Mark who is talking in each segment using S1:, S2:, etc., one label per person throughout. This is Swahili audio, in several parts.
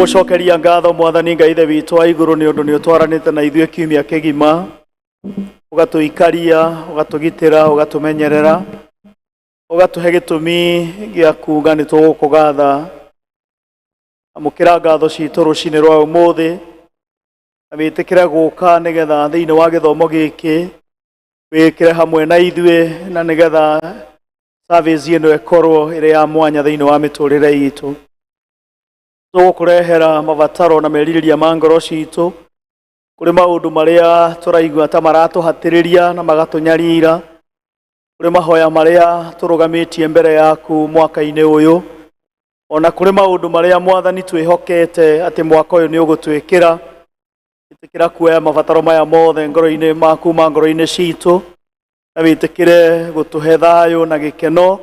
S1: Nĩtũgũcokeria ngatho Mwathani Ngai Ithe witũ wa igũrũ nĩ ũndũ nĩ ũtwaranĩte na ithuĩ kiumia kĩgima, ũgatũikaria, ũgatũgitĩra, ũgatũmenyerera, ũgatũhe gĩtũmi gĩa kuuga nĩtũgũkũgatha. Amũkĩra ngatho citũ rũcinĩ rwa ũmũthĩ, na wĩtĩkĩre gũka nĩgetha thĩinĩ wa gĩthomo gĩkĩ wĩkĩre hamwe na ithuĩ, na nĩgetha service ĩno ĩkorwo ĩrĩ ya mwanya thĩinĩ wa mĩtũrĩre itũ. Tũgũkũrehera mabataro na merirĩria ma ngoro citũ, kũrĩ maũndũ marĩa tũraigua ta maratũhatĩrĩria na magatũnyarira, kũrĩ mahoya marĩa tũrũgamĩtie mbere yaku mwaka-inĩ ũyũ, ona kũrĩ maũndũ marĩa Mwathani twĩhokete atĩ mwaka ũyũ nĩ ũgũtwĩkĩra. Wĩtĩkĩra kuoya mabataro maya mothe ngoro-inĩ maku ma ngoro-inĩ citũ, na wĩtĩkĩre gũtũhe thayũ na gĩkeno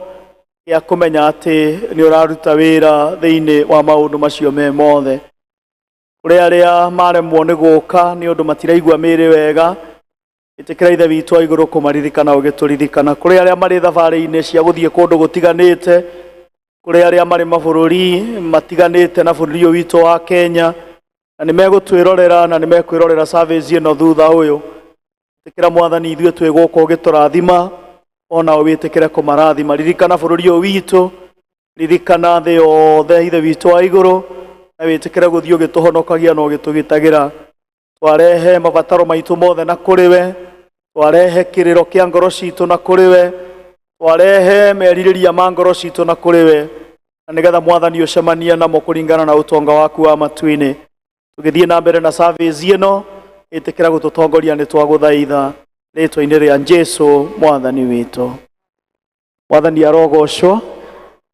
S1: gĩa kũmenya atĩ nĩ ũraruta wĩra thĩinĩ wa maũndũ macio me mothe. Kũrĩ arĩa maremwo nĩ gũka nĩ ũndũ matiraigua mĩĩrĩ wega, wĩtĩkĩra Ithe witũ wa igũrũ kũmaririkana ũgĩtũririkana. Kũrĩ arĩa marĩ thabarĩ-inĩ cia gũthiĩ kũndũ gũtiganĩte, kũrĩ arĩa marĩ mabũrũri matiganĩte na bũrũri ũyũ witũ wa Kenya, na nĩ megũtwĩrorera na nĩ mekwĩrorera service ĩno thutha ũyũ. Wĩtĩkĩra Mwathani ithuĩ twĩ gũkũ ũgĩtũrathima, ona wĩtĩkĩre kũmarathima. Ririkana bũrũri ũyũ witũ, ririkana thĩ yothe Ithe witũ wa igũrũ, na wĩtĩkĩre gũthiĩ ũgĩtũhonokagia na ũgĩtũgitagĩra. Twarehe mabataro maitũ mothe na kũrĩ we, twarehe kĩrĩro kĩa ngoro citũ na kũrĩ we, twarehe merirĩria ma ngoro citũ na kũrĩ we, na nĩgetha Mwathani ũcemanie namo kũringana na ũtonga waku wa matu-inĩ. Tũgĩthiĩ na mbere na service ĩno, ĩtĩkĩra gũtũtongoria nĩ twagũthaitha rĩtwa-inĩ rĩa Jesũ Mwathani witũ. Mwathani arogocwo.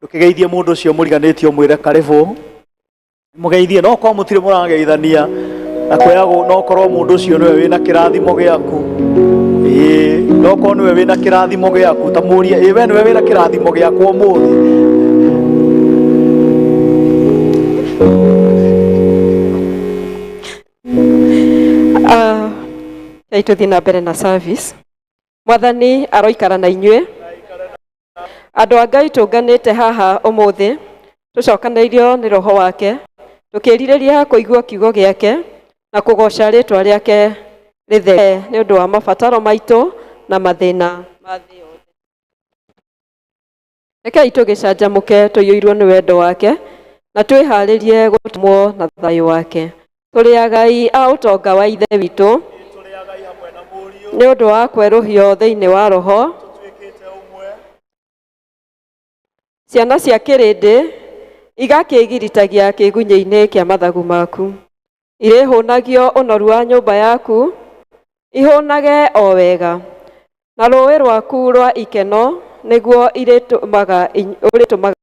S1: Ndũkĩgeithie mũndũ ũcio mũriganĩtie ũmwĩre karĩbũ. Mũgeithie, no korwo mũtirĩ mũrageithania, na kwĩyagwo no korwo mũndũ ũcio nĩwe wĩna kĩrathimo gĩaku. No korwo nĩwe wĩna kĩrathimo gĩaku, ta mũrie, we nĩwe wĩna kĩrathimo gĩakwa ũmũthĩ.
S2: Tũthiĩ na mbere na service. Mwathani aroikara na inyuĩ. Andũ a Ngai tũnganĩte haha ũmũthĩ, tũcokanĩirio nĩ Roho wake, tũkĩrirĩria kũigua kiugo gĩake na kũgoca rĩtwa rĩake rĩtheru nĩ ũndũ wa mabataro maitũ na mathĩna ma thĩ yothe. Rekei tũgĩcanjamũke tũiyũirwo nĩ wendo wake na twĩharĩrie gũtũmwo na thayũ wake. Tũrĩ agai a ũtonga wa Ithe witũ, nĩ ũndũ wa kwerũhio thĩinĩ wa Roho. Ciana cia kĩrĩndĩ igakĩgiritagia kĩgunyĩ-inĩ kĩa mathagu maku. Irĩhũnagio ũnoru wa nyũmba yaku, ihũnage o wega. Na rũĩ rwaku rwa ikeno nĩguo ũrĩtũmaga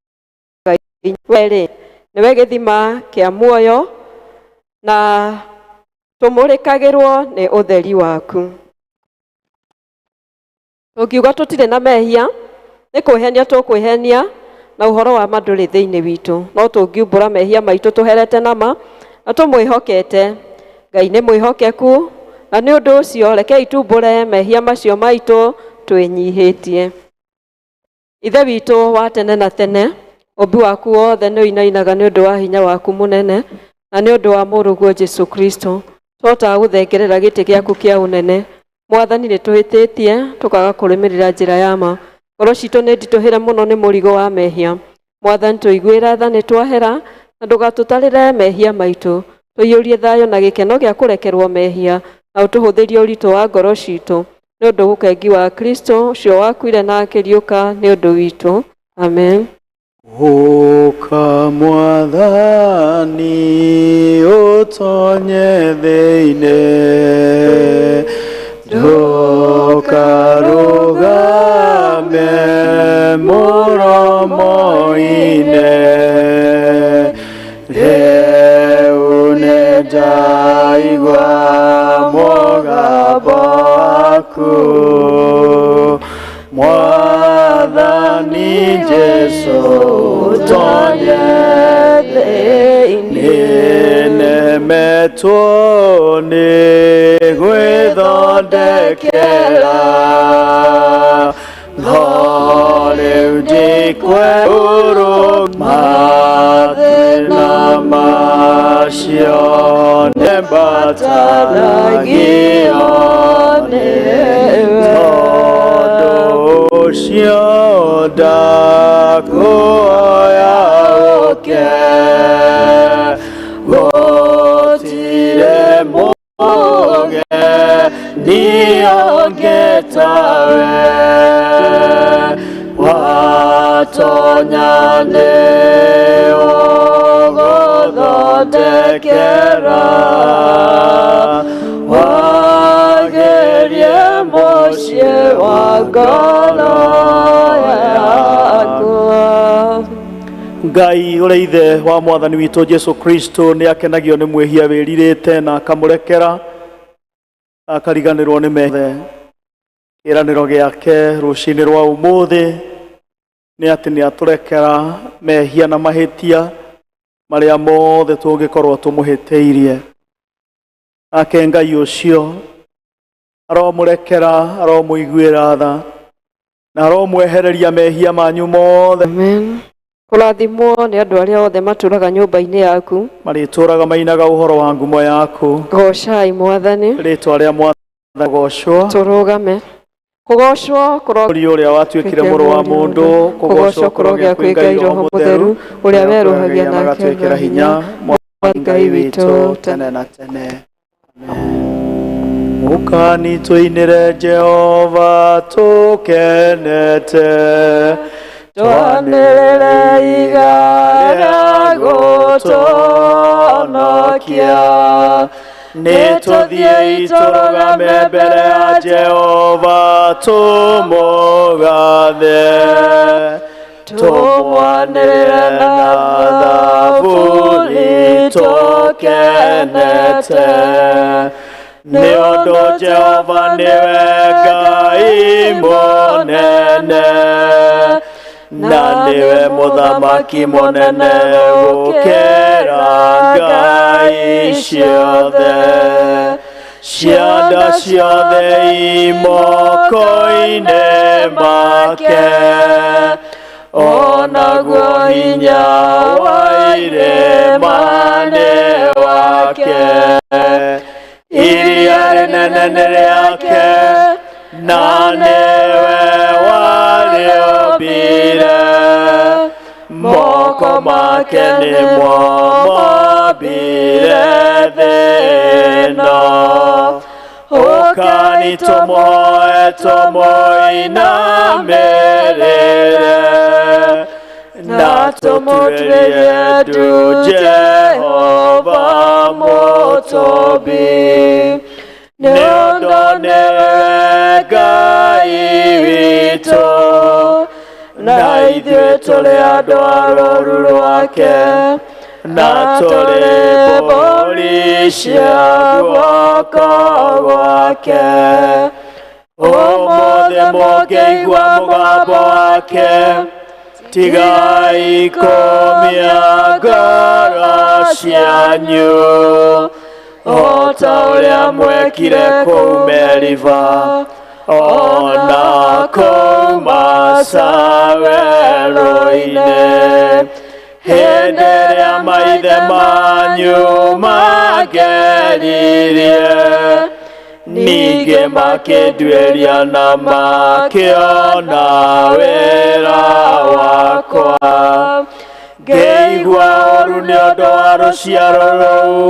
S2: werĩ. Nĩwe gĩthima kĩa muoyo na tũmũrĩkagĩrwo nĩ ũtheri waku. Tũngiuga tũtirĩ na mehia, nĩ kwĩhenia tũkwĩhenia na ũhoro wa ma ndũrĩ thĩinĩ witũ. No tũngiumbũra mehia maitũ tũherete nama na tũmwĩhokete. Ngai nĩ mwĩhokeku, na nĩ ũndũ ũcio rekei tumbũre mehia macio maitũ twĩnyihĩtie. Ithe witũ wa tene na tene, ũmbi waku wothe nĩ ũinainaga nĩ ũndũ wa hinya waku mũnene, na nĩ ũndũ wa mũrũguo Jesũ Kristo. Tũhotaga gũthengerera gĩtĩ gĩaku kĩa ũnene. Mwathani nĩ tũhĩtĩtie, tũkaga kũrũmĩrĩra njĩra ya ma. Ngoro citũ nĩ nditũhĩre mũno nĩ mũrigo wa mehia. Mwathani tũiguĩra tha nĩ twahera, na ndũgatũtarĩre mehia maitũ. Tũiyũrie thayũ na gĩkeno gĩa kũrekerwo mehia, na ũtũhũthĩrie ũritũ wa ngoro citũ, nĩ ũndũ ũkengi wa Kristo ũcio wakuire na akĩriũka nĩ ũndũ witũ. Amen.
S1: Ũka Mwathani ũtonye thĩinĩ, ndũkarũgame mũromo-inĩ. Rĩu nĩndaigua mũgambo waku, Mwathani Jesũ ũtonye thĩinĩ. Nĩnemetwo nĩ gwĩthondekera, no rĩu ndikwerũrũma thĩna cione mbatanagio tondu ucio ndakuoya uke gutire mũgeni ũngĩ tawe watonya nĩ ũgũthondekera wagerie mũciĩ wa ngoro yakwa. Ngai ũrĩa ithe wa mwathani witũ Jesu Kristo nĩ akenagio nĩ mwĩhia wĩrirĩte na akamũrekera akariganĩrwo nĩ mehia. Kĩĩranĩro gĩake rũciinĩ rwa ũmũthĩ nĩ atĩ nĩ atũrekera mehia na mahĩtia marĩa mothe tũngĩkorwo tũmũhĩtĩirie. Nake Ngai ũcio aromũrekera, aromũiguĩra tha na aromwehereria mehia manyu mothe.
S2: Amen. Kũrathimwo nĩ andũ arĩa othe matũũraga nyũmba-inĩ yaku,
S1: marĩtũũraga mainaga ũhoro wa ngumo yaku.
S2: Gocai Mwathani.
S1: Rĩĩtwa rĩa Mwathani gocwo.
S2: Tũrũgame. Kũgocwo kũrogĩa
S1: ũrĩa watuĩkire mũrũ wa mũndũ, kũgocwo kũrogĩa kwĩ Ngai Roho Mũtheru ũrĩa werũhagia na agatwĩkĩra hinya Mwathani Ngai witũ tene na tene. Mũkani tũinĩre Jehova tũkenete, twanĩrĩre iga rĩa gũtũhonokia. Nĩtũthiĩ tũrũgame mbere ya Jehova tũmũgathe, tũmwanĩrĩre na thaburi tũkenete. Nĩũndũ Jehova nĩwe Ngai mũnene, na nĩwe mũthamaki mũnene gũkĩra ngai ciothe. Cianda ciothe imoko-inĩ make, onaguo hinya wa irĩma nĩ wake. Iria rĩnene nĩ rĩake, na nĩwe warĩũmbire. Moko make nĩmo mombire thĩ ĩno. Ũkani tũmũhoe tũmũinamĩrĩre, na tũmũtuĩrie ndu Jehova mũtũũmbi. Nĩũndũ nĩwe Ngai witũ, na ithuĩ tũrĩ andũ a rũũru rwake, na tũrĩ mbũri cia guoko gwake. Ũmũthĩ mũngĩigua mũgambo wake, tigai kũmia ngoro cianyu, o ta ũrĩa mwekire kũu Meriba, ona kũu Masa werũ-inĩ, hĩndĩ ĩrĩa maithe manyu mangeririe, ningĩ makĩnduĩria na makĩona wĩra wakwa. Ngĩigua ũũru nĩ ũndũ wa rũciaro rũu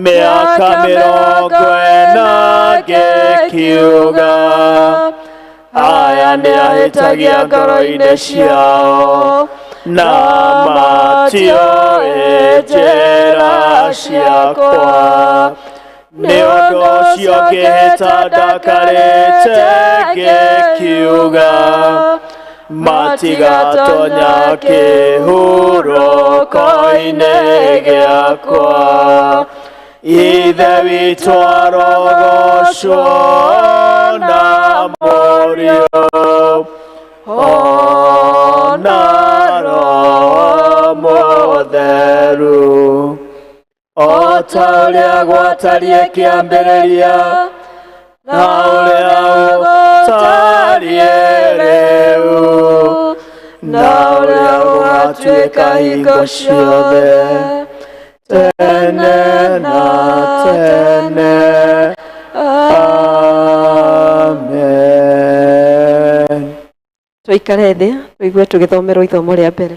S1: mĩaka 40 ngĩkiuga, aya nĩ ahĩtagia ngoro-inĩ ciao, na matiũĩ njĩra ciakwa. Nĩ ũndũ ũcio ngĩhĩta ndakarĩte ngĩkiuga, matigatonya kĩhurũko-inĩ gĩakwa. Ithe witũ arogocwo na Mũriũ ona Roho Mũtheru, o ta ũrĩa gwatariĩ kĩambĩrĩria na ũrĩa ũtariĩ rĩu na ũrĩa ũgatuĩka hingo ciothe, tene na tene. Amen.
S2: Tũikare thĩ tũigue tũgĩthomerwo ithomo rĩa mbere.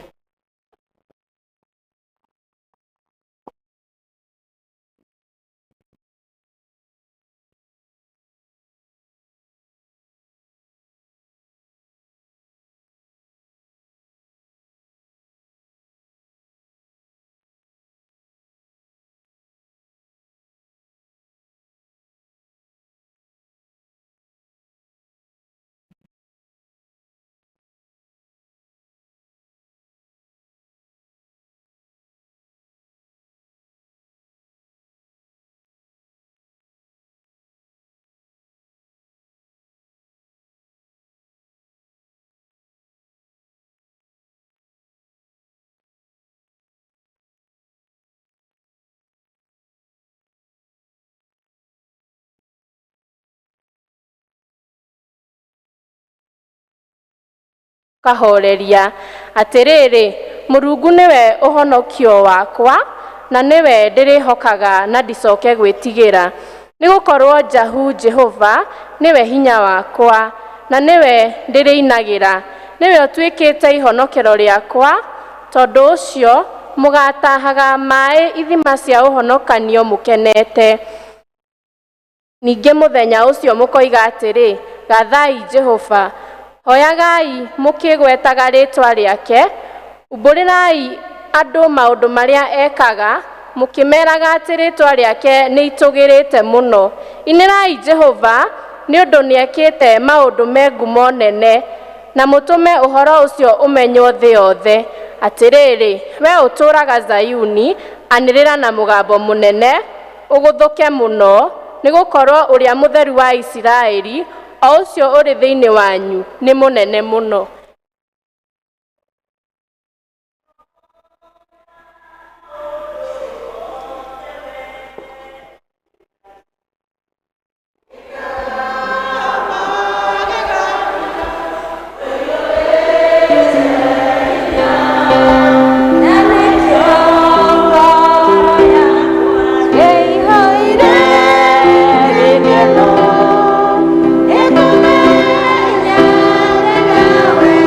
S3: Kahoreria atiriri Mũrungu niwe ũhonokio wakwa na niwe ndĩrĩhokaga na ndicoke gwĩtigĩra nĩgũkorwo Jahu Jehova niwe hinya wakwa na niwe ndĩrĩinagĩra niwe ũtuĩkĩte ihonokero rĩakwa tondũ ũcio mũgatahaga maĩ ithima cia ũhonokanio mũkenete ningĩ mũthenya ũcio mũkoiga atĩrĩ gathai Jehova hoyagai mũkĩgwetaga rĩtwa rĩake umbũrĩrai andũ maũndũ marĩa ekaga mũkĩmeraga atĩ rĩtwa rĩake nĩ itũgĩrĩte mũno inĩrai Jehova nĩ ũndũ nĩekĩte maũndũ me ngumo nene na mũtũme ũhoro ũcio ũmenywo thĩ yothe atĩrĩrĩ we ũtũũraga Zayuni anĩrĩra na mũgambo mũnene ũgũthũke mũno nĩgũkorwo ũrĩa mũtheru wa Isiraeli o ũcio ũrĩ thĩinĩ wanyu nĩ mũnene mũno.
S4: Amen.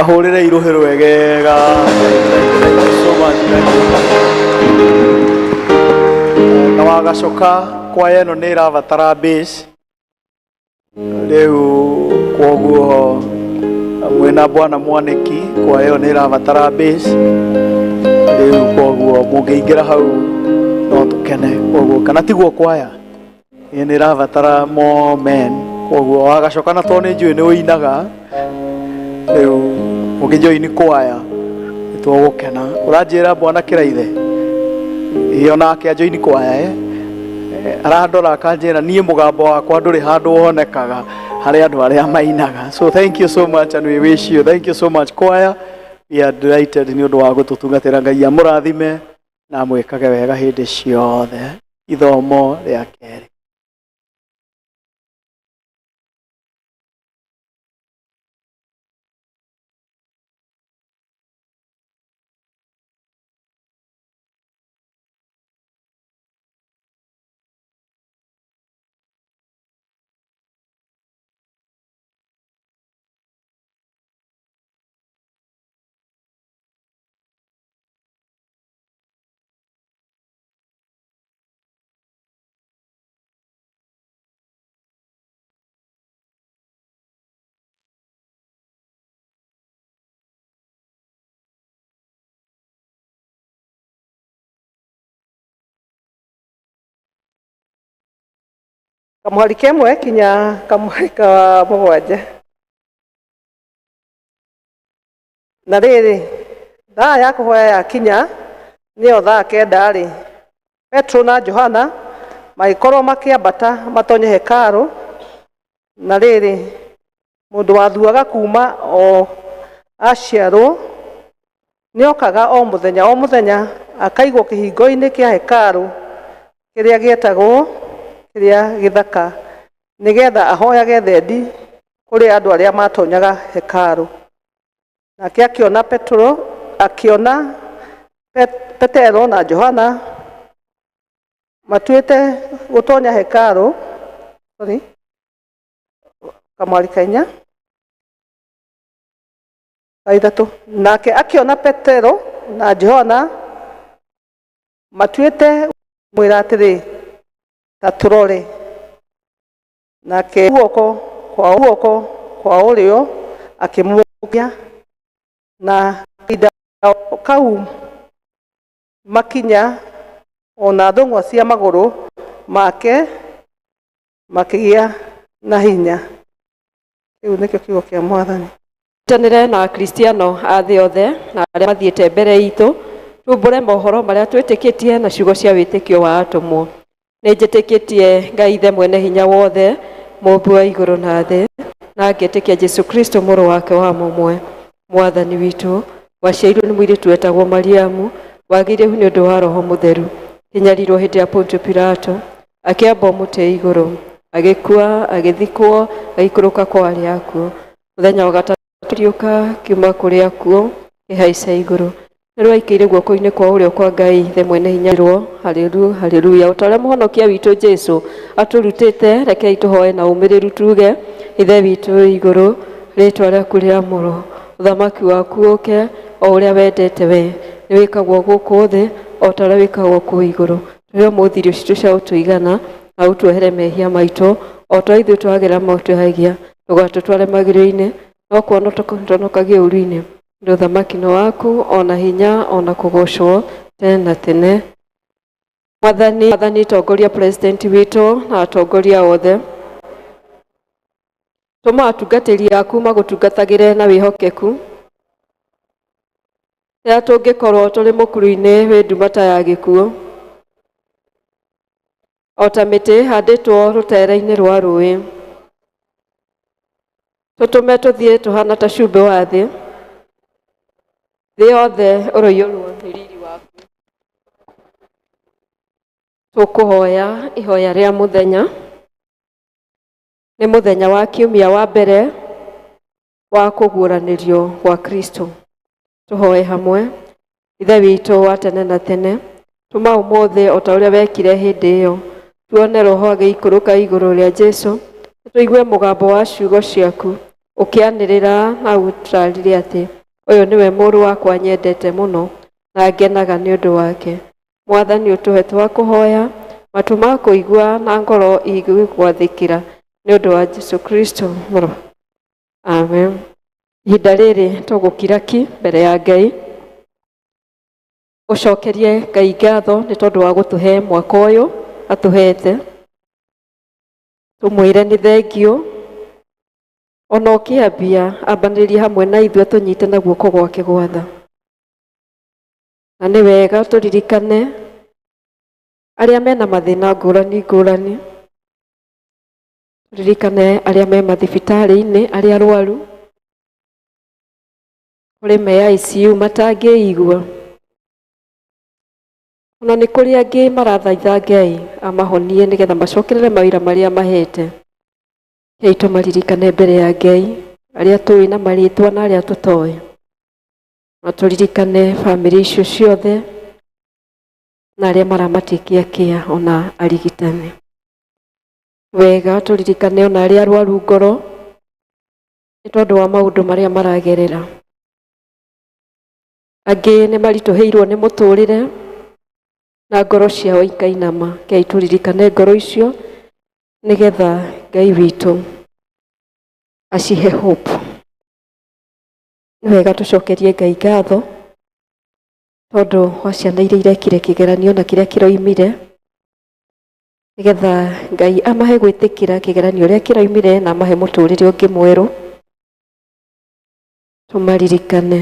S1: bahurire iruhi rwegega. Thank you so much. Na wagacoka kwaya ĩno nĩ ĩrabatara bass rĩu kwoguo mwena Bwana Mwaniki kwaya ĩyo nĩ ĩrabatara bass rĩu kwoguo mũngĩingĩra hau no tũkene kwoguo kana tiguo kwaya ĩ nĩ ĩrabatara more men kwoguo wagacoka na tondũ nĩ njũĩ nĩ ũinaga rĩu ũngĩjoini kwaya nĩtũgũkena. Ũranjĩra Bwana Kĩraithe ĩyo nake ajoini kwaya arandora akanjĩra niĩ mũgambo wakwa ndũrĩ handũ wonekaga harĩ andũ arĩa mainaga. So thank you so much and we wish you, thank you so much choir. We are delighted nĩ ũndũ wa gũtũtungatĩra. Ngai amũrathime na mwĩkage wega hĩndĩ ciothe. Ithomo rĩa kerĩ.
S4: Kamuhari kemwe kinya kamuhari ka mũgwanja. Na rĩrĩ thaa ya kũhoya ya kinya nĩyo thaa kenda rĩ, Petro na Johana magĩkorwo makĩambata matonye hekarũ. Na rĩrĩ mũndũ wathuaga kuma o aciarwo nĩokaga o mũthenya akaigwo kĩhingo-inĩ kĩa hekarũ kĩrĩa gĩetagwo kĩrĩa gĩthaka nĩgetha ahoyage thendi kũrĩ andũ arĩa matonyaga hekarũ. Nake akĩona Petro, akĩona Petero na Johana matuĩte gũtonya hekarũ. Kamwari kainya gaithatũ. Nake akĩona Petero na Johana matuĩte mwĩra atĩrĩ ta tũrore. Nake guoko kwa ũrĩo akĩmũkia na kahinda kau makinya ona thũng'wa cia magũrũ make makĩgĩa na hinya. Kĩu nĩkĩo kiugo kĩa Mwathani.
S2: Tũnyitanĩre na Akristiano a thĩ yothe na arĩa mathiĩte mbere itũ tumbũre mohoro marĩa twĩtĩkĩtie na ciugo cia wĩtĩkio wa atũmwo. Nĩnjĩtĩkĩtie Ngai Ithe mwene hinya wothe mũmbi wa igũrũ na thĩ, na ngĩtĩkia Jesu Kristo mũrũ wake wa mũmwe Mwathani witũ, waciairwo nĩ mũirĩtu wetagwo Mariamu, wagĩire nĩ ũndũ wa Roho Mũtheru, hinyarirwo hĩndĩ ya Pontio Pilato, akĩamba mũtĩ igũrũ, agĩkua, agĩthikwo, agĩikũrũka kwa arĩa akuũ. Mũthenya wa gatatũ akĩriũka kiuma kũrĩ akuũ, akĩhaica igũrũ. Nĩrĩo aikĩire guoko-inĩ kwa ũrĩo kwa Ngai Ithe mwene hinya. Haleluya, haleluya. O ta ũrĩa mũhonokia witũ Jesu atũrutĩte, rekei tũhoe na ũmĩrĩru tuge: Ithe witũ igũrũ, rĩĩtwa rĩaku rĩamũrwo, ũthamaki waku ũke, o ũrĩa wendete we, nĩ wĩkagwo gũkũ thĩ o ta ũrĩa wĩkagwo kũu igũrũ. Tũhe ũmũthĩ irio citũ cia gũtũigana, na ũtuohere mehia maitũ o ta ithuĩ twagĩra matũhagia, ndũgatũtware magĩrĩro-inĩ, no kuonokagie ũru-inĩ. Nĩ ũthamaki nĩ waku, ona hinya, ona kũgocwo tene na tene. Mwathani tongoria president witũ na atongoria othe, tũma atungatĩri aku magũtungatagĩre na wĩhokeku. Rĩrĩa tũngĩkorwo tũrĩ mũkuru-inĩ wĩ ndumata ya gĩkuũ, o ta mĩtĩ handĩtwo rũtere-inĩ rwa rũĩ, tũtũme tũthiĩ tũhana ta cumbĩ wa thĩ, thĩ yothe ũroiyũrwo nĩ riri waku. Tũkũhoya ihoya rĩa mũthenya. Nĩ mũthenya wa kiumia wa mbere wa kũguũranĩrio gwa Kristo. Tũhoe hamwe. Ithe witũ wa tene na tene, tũma ũmũthĩ o ta ũrĩa wekire hĩndĩ ĩyo, tuone Roho agĩikũrũka igũrũ rĩa Jesũ, tũigue mũgambo wa ciugo ciaku, ũkĩanĩrĩra na gũtarĩria atĩ ũyũ nĩwe mũrũ wakwa nyendete mũno na ngenaga nĩ ũndũ wake. Mwathani ũtũhe twa kũhoya, matũ ma kũigua na ngoro igũgwathĩkĩra nĩ ũndũ wa Jesũ Kristo. Amen. Ihinda rĩrĩ tũgũkira ki mbere ya Ngai, ũcokerie Ngai ngatho nĩ tondũ wa gũtũhe mwaka ũyũ atũhete. Tũmwĩre nĩ thengio, ona ũkĩambia ambanĩrĩrie hamwe na ithuĩ tũnyite na guoko gwake gwatha. Na nĩ wega tũririkane arĩa mena mathĩna ngũrani ngũrani, tũririkane arĩa me mathibitarĩ-inĩ, arĩa arwaru, kũrĩ me ICU matangĩigua, ona nĩ kũrĩ angĩ marathaitha Ngai amahonie nĩgetha macokerere mawĩra marĩa mahete. Hei tũmaririkane mbere ya Ngai, arĩa tũĩ na marĩtwa na arĩa tũtoĩ, na tũririkane bamĩrĩ icio ciothe na arĩa maramatikia kĩa ona arigitani. Wega tũririkane ona arĩa arwaru ngoro nĩ tondũ wa maũndũ marĩa maragerera. Angĩ nĩ maritũhĩirwo nĩ mũtũrĩre na ngoro ciao ikainama. Ngai tũririkane ngoro icio nĩgetha Ngai witũ acihe hope. Nĩ wega tũcokerie Ngai ngatho tondũ wa ciana iria irekire kĩgeranio na kĩrĩa kĩroimire, nĩgetha Ngai amahe gwĩtĩkĩra kĩgeranio ũrĩa kĩroimire na amahe mũtũrĩre ũngĩ mwerũ. Tũmaririkane.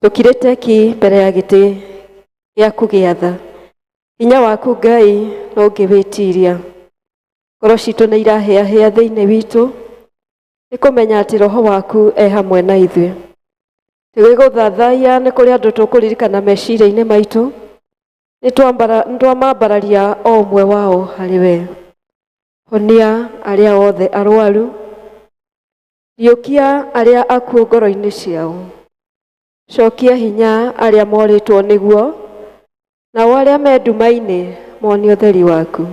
S2: Tũkirĩte ki mbere ya gĩtĩ gĩaku gĩa tha. Hinya waku Ngai no ũngĩwĩtiria. Ngoro citũ nĩ irahĩahĩa thĩinĩ witũ, nĩ kũmenya atĩ roho waku e hamwe na ithuĩ. Tũgĩgũthathaiya nĩ kũrĩ andũ tũkũririkana meciria-inĩ maitũ, nĩ twamambararia o ũmwe wao harĩ we. Honia arĩa othe arwaru, riũkia arĩa akuũ ngoro-inĩ ciao, cokia hinya arĩa morĩtwo nĩguo, nao arĩa me nduma-inĩ monie ũtheri waku.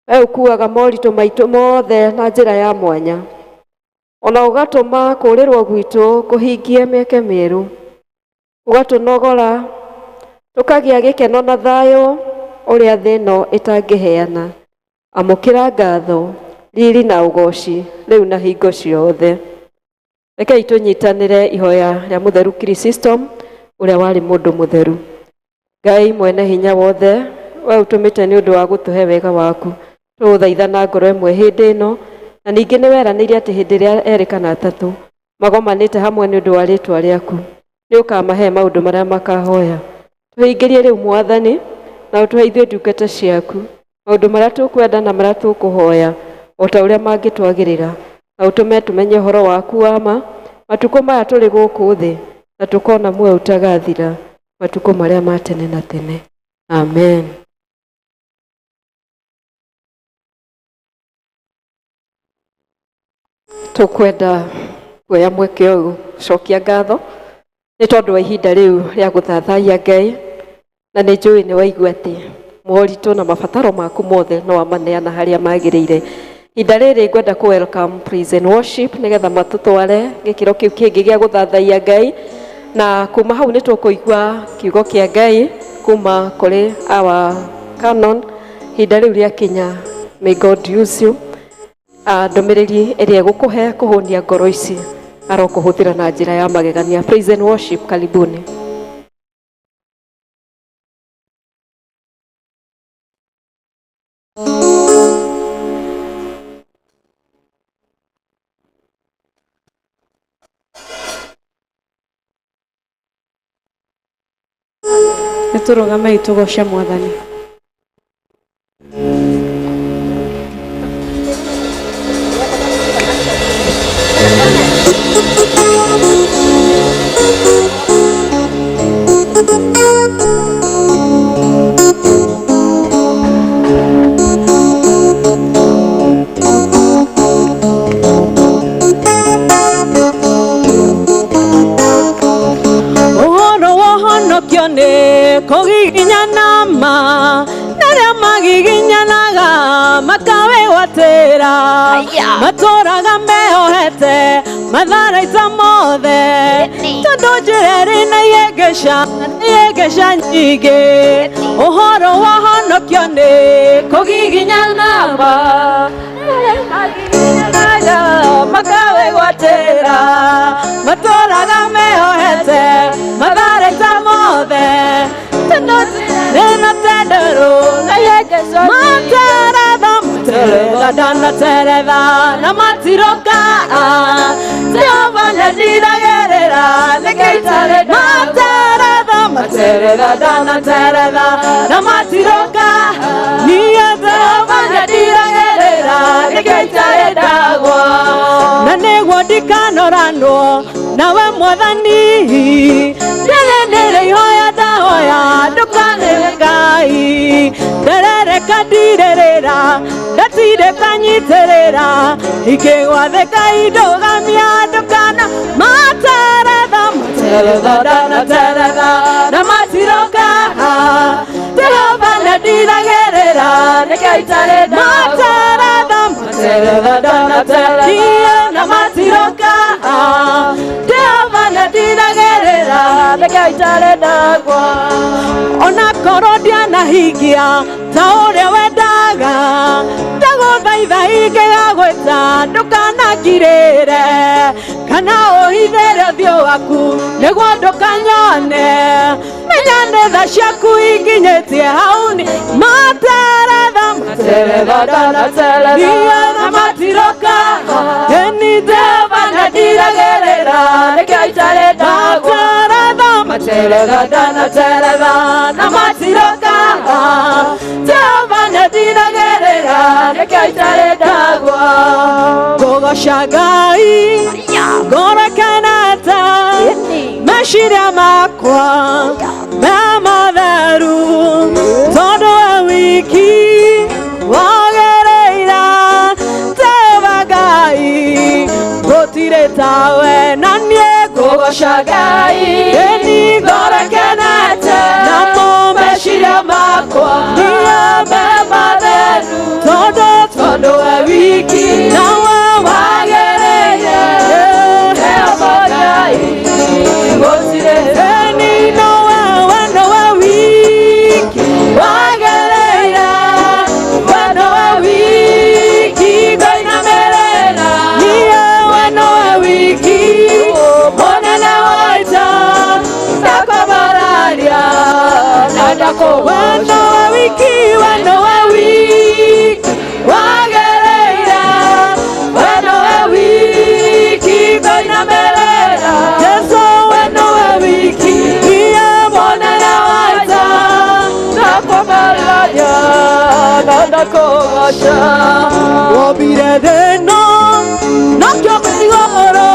S2: We ũkuaga moritũ maitũ mothe na njĩra ya mwanya, ona ũgatũma kũũrĩrwo gwitũ kũhingie mĩeke mĩerũ, ũgatũnogora tũkagĩa gĩkeno na thayũ ũrĩa thĩ ĩno ĩtangĩheana. Amũkĩra ngatho, riri na ũgoci rĩu na hingo ciothe. Rekei tũnyitanĩre ihoya rĩa mũtheru Chrysostom ũrĩa warĩ mũndũ mũtheru. Ngai mwene hinya wothe, we ũtũmĩte nĩ ũndũ wa gũtũhe wega waku, tũgũthaitha na ngoro ĩmwe hĩndĩ ĩno, na ningĩ nĩ weranĩire atĩ hĩndĩ ĩrĩa erĩ kana atatũ magomanĩte hamwe nĩ ũndũ wa rĩĩtwa rĩaku, nĩ ũkamahe maũndũ marĩa makahoya. Tũhingĩrie rĩu Mwathani na ũtũhe ithuĩ ndungata ciaku maũndũ marĩa tũkwenda na marĩa tũkũhoya o ta ũrĩa mangĩtwagĩrĩra, na ũtũme tũmenye ũhoro waku wa ma matukũ maya tũrĩ gũkũ thĩ, na tũkona muoyo ũtagathira matukũ marĩa ma tene na tene. Amen. Tũkwenda kuoya mweke ũyũ cokia ngatho nĩ tondũ wa ihinda rĩu rĩa gũthathaiya Ngai, na nĩ njũĩ nĩ waigua atĩ moritũ na mabataro maku mothe no wamaneana harĩa magĩrĩire. Ihinda rĩrĩ ngwenda kũ welcome praise and worship nĩgetha matũtware gĩkĩro kĩu kĩngĩ gĩa gũthathaiya Ngai, na kuma hau nĩ tũkũigua kiugo kĩa Ngai kuma kũrĩ our canon. Ihinda rĩu rĩakinya, may God use you. Ndũmĩrĩri ĩrĩa gũkũhe kũhũnia ngoro ici arokũhũthĩra na njĩra ya magegania. Praise and worship, karibuni. Nĩtũrũgame tũgoce Mwathani.
S5: Kogiginyana ma nere magiginyanaga makawe watera matũraga mehohete matharaita mothe tondũ njĩra ĩrĩ na ihengeca nyingĩ ũhoro wa honokio nĩ kũgiginyana makawĩgwatĩra matũraga mehohete matharaita mothe tondũ njĩra ĩrĩ na tenderũ na ihengeca Teretha dana teretha na matiroka Jehova nĩndiragĩrĩra nĩkĩitare teretha dana teretha na matiroka niĩ Jehova nĩndiragĩrĩra nĩkĩitare ndagwa na nĩguo ndikanoranwo nawe Mwathani nĩrĩ ihoya ndahoya ndũkanĩre Ngai nderereka ndirĩrĩra ndatire kanyitĩrĩra ikĩgwathĩka indũgamia ndũkana materetha ndanateretha na matiroka Jehova nĩndiragĩrĩra nĩkĩitare materetha ndanateretha na matiroka Jehova nĩndiragĩrĩra nĩkĩitare ndagwa ona korwo ndianahingia ta ũrĩa wendaga ndagũthaitha ingĩgagwĩta ndũkanangirĩre kana ũhithĩre ũthiũ waku nĩguo ndũkanyone menya nĩ tha ciaku inginyĩtie hau nĩ materetha ndanateretha na matiroka ĩni Jehova nĩndiragĩrĩra nĩkĩitare ndagwa materetha ndanateretha na matiroka Jehova nĩndiragĩrĩra nĩkĩitare ndagwa ngũgoca Ngai ngũrekanĩte meciria makwa me matheru tondũ we wiki wagĩrĩire Jehova Ngai gũtirĩ tawe na niĩ ngũgoca Ngai ĩni ngũrekanĩte namo meciria makwa niĩ me matheru tondũ we wiki nawe wagĩrĩire Jehova Ngai gũtirĩ ĩni nowe wiki wagĩrĩire we nowe wiki ngainamĩrĩra niĩ we nowe wiki mũnene wa ita ndakwambararia na ndakũgoca we nowe wiki wagĩrĩire we nowe wiki ngainamĩrĩra Jesu we nowe wiki niĩ mũnene wa ita ndakwambararia na ndakũgoca wombire thĩ ĩno nakĩo igũrũ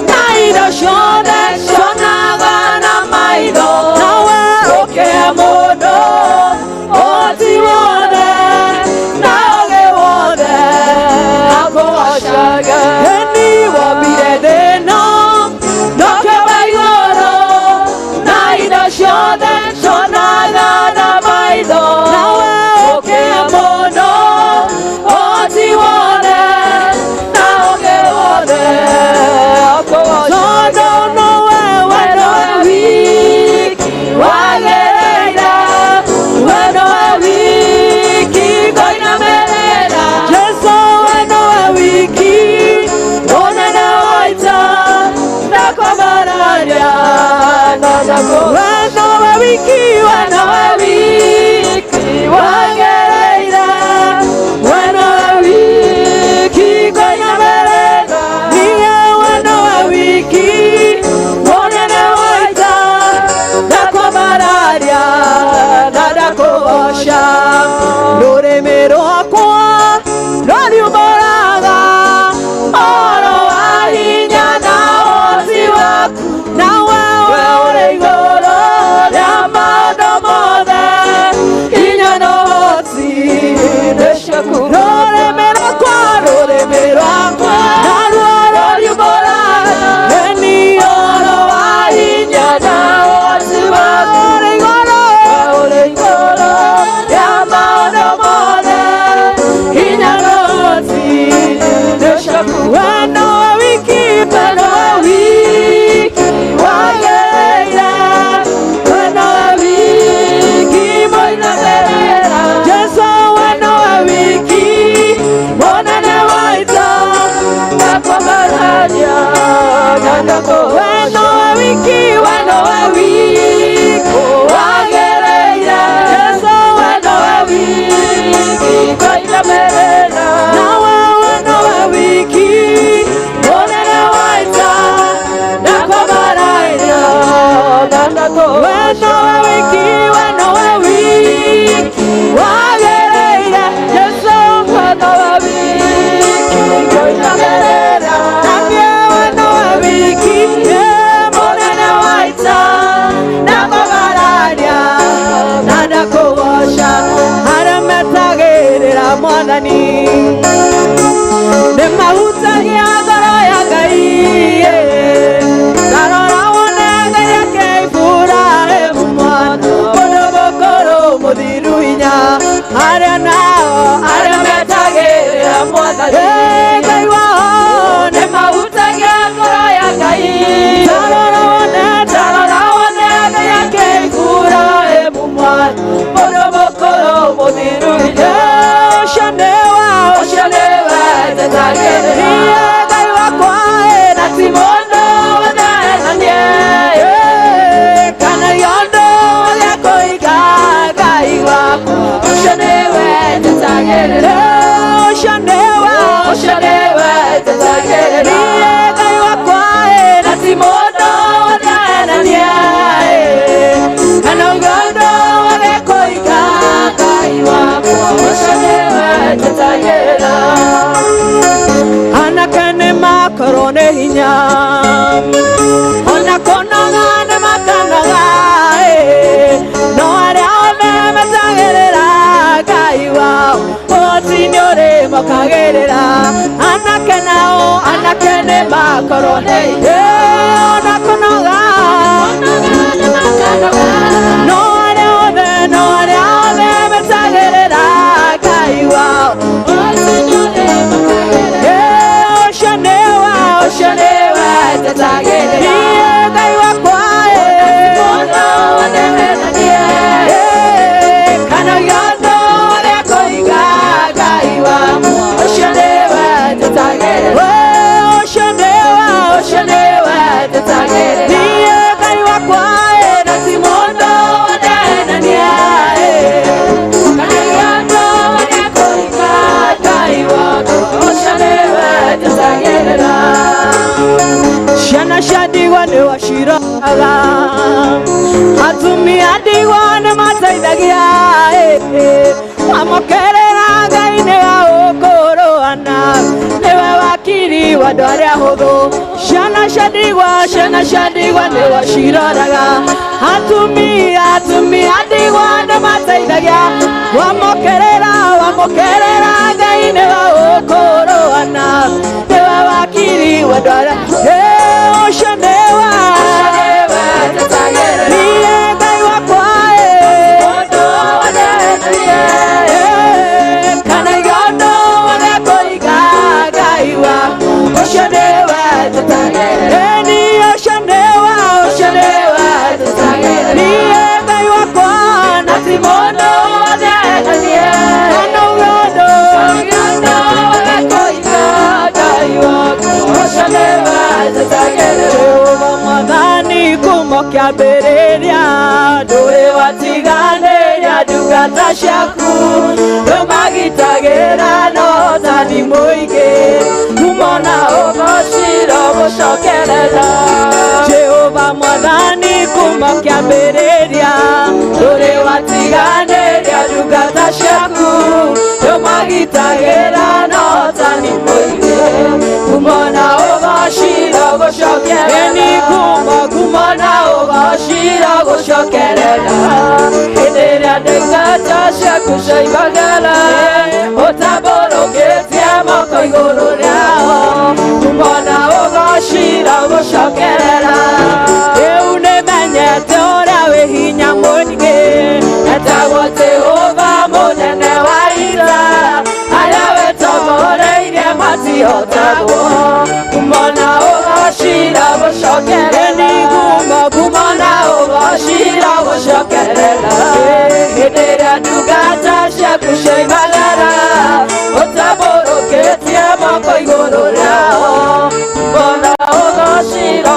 S5: na indo ciothe cionaga na maitho nawe ũkĩhe mũndũ ũhoti wothe na ũũgĩ wothe akũgocaga ĩni wombire thĩ ĩno nakĩo igũrũ na indo ciothe cionaga na maitho nawe ũkĩhe mũndũ ũhoti wothe weno wa wiki, weno wa wiki, wagereire Yesu, weno wa wiki, koina merera, nawe weno wa wiki, onene waita, nako maraira, nandako weno wa wiki, weno wa wiki, wagereire Yesu, weno wa wiki, koina merera, nake weno wa wiki, onene waita, nako mararia, nandako washa, arametagirira mwathani, nimahutagia ngoro ya Ngai, tarora wone Ngai ake Iburahĩmu mwana, mũndũ mũkũrũ mũthiru hinya, arĩa nao arĩa metagĩrĩra mwathani, Ngai wao nimahutagia ngoro ya Ngai, tarora wone Ngai ake Iburahĩmu mwana, mũndũ mũkũrũ mũthiru hinya, ũcio nĩwe tetagĩrĩria Ngai wakwa, na ti mũndũ ũnenanie, kana yondũ ũrĩa kũiga Ngai wakwa, ũcio nĩwe tetagĩrĩria, ũcio nĩwe tetagĩrĩria Ngai wakwa, na ti mũndũ ũnenanie, kana yondũ ũrĩa kũiga Ngai wakwa, ũcio nĩwe tetagĩrĩria. Anake nĩmakorwo nĩ hinya, ona kũnoga nĩmakanoga, no arĩa othe metagĩrĩra Ngai wao, ũhoti nĩũrĩmokagĩrĩra. Anake nao, anake nĩmakorwo nĩ hinya, ona kũnoga, no arĩa othe metagĩrĩra Ngai wao, ũhoti nĩũrĩmokagĩrĩra. Ũcio nĩwe tetagĩrĩria Ngai wakwa, mũndũ ũnenanie, kana yondũ ũrĩa kũiga Ngai wakwa, ũcio nĩwe tetagĩrĩria, ũcio nĩwe tetagĩrĩria Ngai wakwa, na ti mũndũ ũnenanie, kana yondũ ũrĩa kũiga Ngai wakwa, ũcio nĩwe tetagĩrĩria. Ciana cia ndigwa nĩ waciroraga, atumia ndigwa nĩ mateithagia, wamokerera Ngai nĩwe ũkũrũana, nĩwe wakiri wa andũ arĩa ahũthũ. Ciana cia ndigwa nĩ waciroraga, atumia ndigwa nĩ mateithagia, wamokerera Ngai nĩwe ũkũrũana, nĩwe wakiri wa andũ arĩa ũcio nĩwe tetagĩrĩria Ngai wakwa, mũndũ ũnenanie, kana yondũ ũrĩa kũiga Ngai wakwa, ũcio nĩwe tetagĩrĩria, ũcio nĩwe tetagĩrĩria Ngai wakwa, na ti mũndũ ũnenanie, kana yondũ ũrĩa kũiga Ngai wakwa, ũcio nĩwe tetagĩrĩria. Jehova Mwathani kuuma kĩambĩrĩria, ndũrĩ watiganĩria ndungata ciaku, ndũmagitagĩra na ũhootani mũingĩ, kumona ũgocira gũcokerera. Jehova Mwathani kuuma kĩambĩrĩria, ndũrĩ watiganĩria ndungata ciaku, ndũmagitagĩra na ũhootani mũingĩ, kumona ũgocira gũcokerera, kumona ũgocira gũcokerera. Hĩndĩ ĩrĩa ndungata ciaku cioimagara, ũtambũrũkĩtie moko igũrũ rĩao, kumona ũgocira gũcokerera. Rĩu nĩmenyete ũrĩa wĩ hinya mũingĩ, etagwo Jehova mũnene wa ita, arĩa wĩtongoreirie matihotagwo, kumona ũgocira gũcokerera, kumona ũgocira gũcokerera. Hĩndĩ ĩrĩa ndungata ciaku cioimagara, ũtambũrũkĩtie moko igũrũ rĩao, kumona ũgocira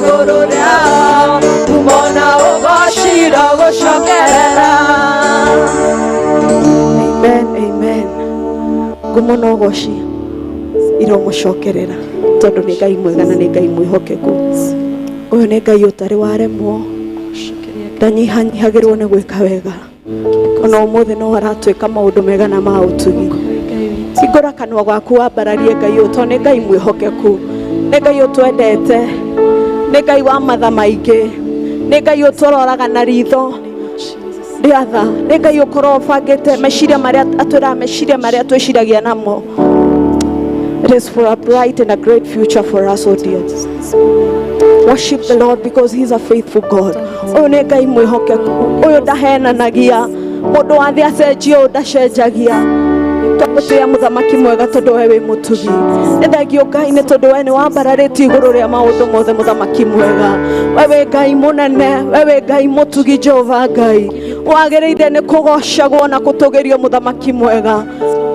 S5: iguru ryao kumona ugoshira gushokerera.
S2: Amen, amen. Ngumona ugoshi iromushokerera tondu ni Ngai mwega na ni Ngai mwihokeku. Uyu ni Ngai utari waremwo ndanyihanyihagirwo ni gwika wega ona umuthi no aratwika maundu mega na mautugi. Hingura kanwa gwaku wambararie Ngai uyu tondu ni Ngai mwihokeku, ni Ngai utwendete, ni Ngai wa matha maingi, ni Ngai uturoraga na ritho riatha, ni Ngai ukorwo bangite meciria maria atwira meciria maria twiciragia namo. It is for a bright and a great future for us, oh dear. Worship the Lord because He is a faithful God. Uyu ni Ngai mwihokeku, uyu ndahenanagia, mundu wathi acenjio ndacenjagia. Twamutia muthamaki mwega tondu we wi mutugi. Ni thengio Ngai ni tondu we ni wambararĩtie iguru ria maundu mothe muthamaki mwega. We wi Ngai munene, we wi Ngai mutugi Jehova Ngai. Wagĩrĩire ni kugocagwo na kutugirio muthamaki mwega.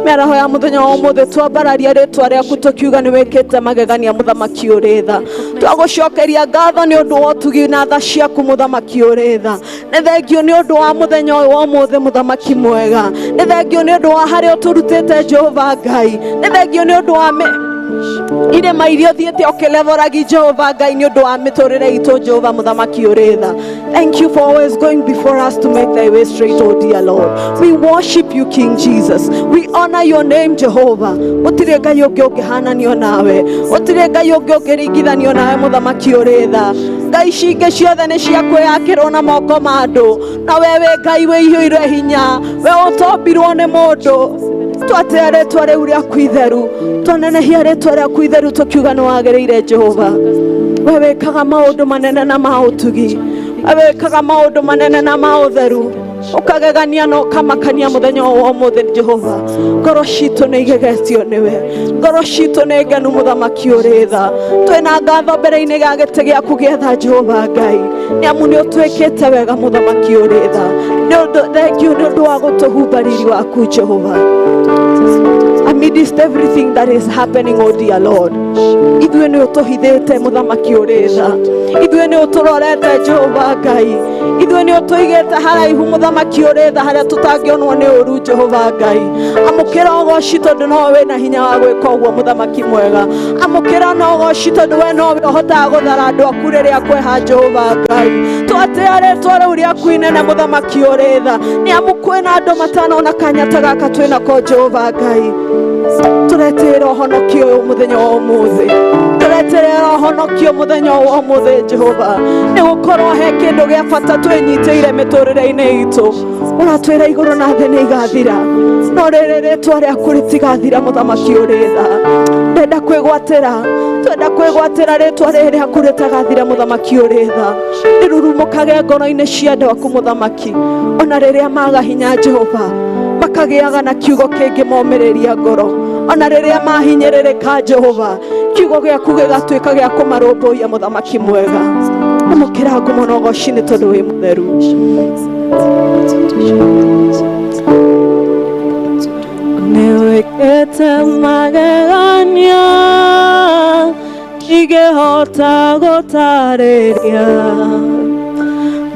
S2: Mĩaraho ya muthenya wa umuthi twambararia rĩtwa rĩaku tukiuga ni wĩkĩte magegania muthamaki ũrĩ tha. Twagucokeria ngatho ni ũndũ wa ũtugi na tha ciaku muthamaki ũrĩ tha. Nĩ thengio ni ũndũ wa muthenya ũyũ wa umuthi muthamaki mwega. Nĩ thengio ni ũndũ wa harĩa ũtũrutĩte Jehova Ngai. Nĩ thengio ni ũndũ wa irema iria thiĩte ũkĩlevoragi Jehova Ngai nĩ ũndũ wa mĩtũrĩre itũ Jehova muthamaki ũrĩ tha. Thank you for always going before us to make thy way straight, oh dear Lord. We worship you, King Jesus. We honor your name, Jehovah. Gũtirĩ Ngai ũngĩ ũngĩhananio nawe, gũtirĩ Ngai ũngĩ ũngĩringithanio nawe muthamaki ũrĩ tha. Ngai cingĩ ciothe nĩ cia kwĩyakĩrwo na moko ma andũ, na we wĩ Ngai wĩihũire hinya, we ũtombirwo nĩ mũndũ. Twatea rĩtwa rĩu rĩaku itheru, twanenehia rĩtwa rĩaku itheru tũkiuga nĩ wagĩrĩire Jehova. We wĩkaga maũndũ manene na ma ũtugi, we wĩkaga maũndũ manene na ma ũtheru, ukagegania na ukamakania muthenya wa ũmũthĩ Jehova. Ngoro citũ nĩ igegetio nĩwe, ngoro citũ nĩ ngenu muthamaki ũrĩ tha. Twĩna ngatho mbere-inĩ gĩa gĩtĩ gĩaku gĩa tha Jehova Ngai, nĩ amu nĩ ũtwĩkĩte wega muthamaki ũrĩ tha. Thengio nĩ ũndũ wa gũtũhumba riri waku Jehova. Amidst everything that is happening, oh dear Lord, ithuĩ nĩ ũtũhithĩte muthamaki ũrĩ tha, ithuĩ nĩ ũtũrorete Jehova Ngai, ithuĩ nĩ ũtũigĩte haraihu muthamaki ũrĩ tha harĩa tũtangĩonwo nĩ ũru Jehova Ngai. Amũkĩra ũgoci tondũ no wĩna hinya wa gwĩka ũguo muthamaki mwega. Amũkĩra na ũgoci tondũ we no ũhotaga gũthara andũ aku rĩrĩa kweha Jehova Ngai. Twatĩa rĩtwa rĩu rĩaku inene muthamaki ũrĩ tha, nĩ amu kwĩna andũ matanona kanya ta gaka twĩnako Jehova Ngai. Turetera ũhonokio ũyũ mũthenya wa ũmũthĩ, turetera ũhonokio mũthenya wa ũmũthĩ Jehova, nĩ gũkorwo he kĩndũ gĩa bata twĩnyitĩire mĩtũrĩre-inĩ itũ. Ũratwĩra igũrũ na thĩ nĩ igathira, no rĩrĩ rĩtwa rĩaku rĩtigathira muthamaki ũrĩ tha. Ndenda kwĩgwatĩra rĩtwa rĩrĩ rĩaku rĩtagathira muthamaki ũrĩ tha. Rĩrurumũkage ngoro-inĩ cia andũ aku muthamaki, ona rĩrĩa maga hinya Jehova makagĩaga na kiugo kĩngĩ momĩrĩria ngoro, ona rĩrĩa mahinyĩrĩrĩka Jehova kiugo gĩaku gĩgatuĩka gĩa kũmarũmbũiya muthamaki mwega. Amũkĩra ngumo na ũgoci nĩ tondũ wĩ mũtheru. Nĩwĩkĩte magegania ndigĩhota gũtarĩria,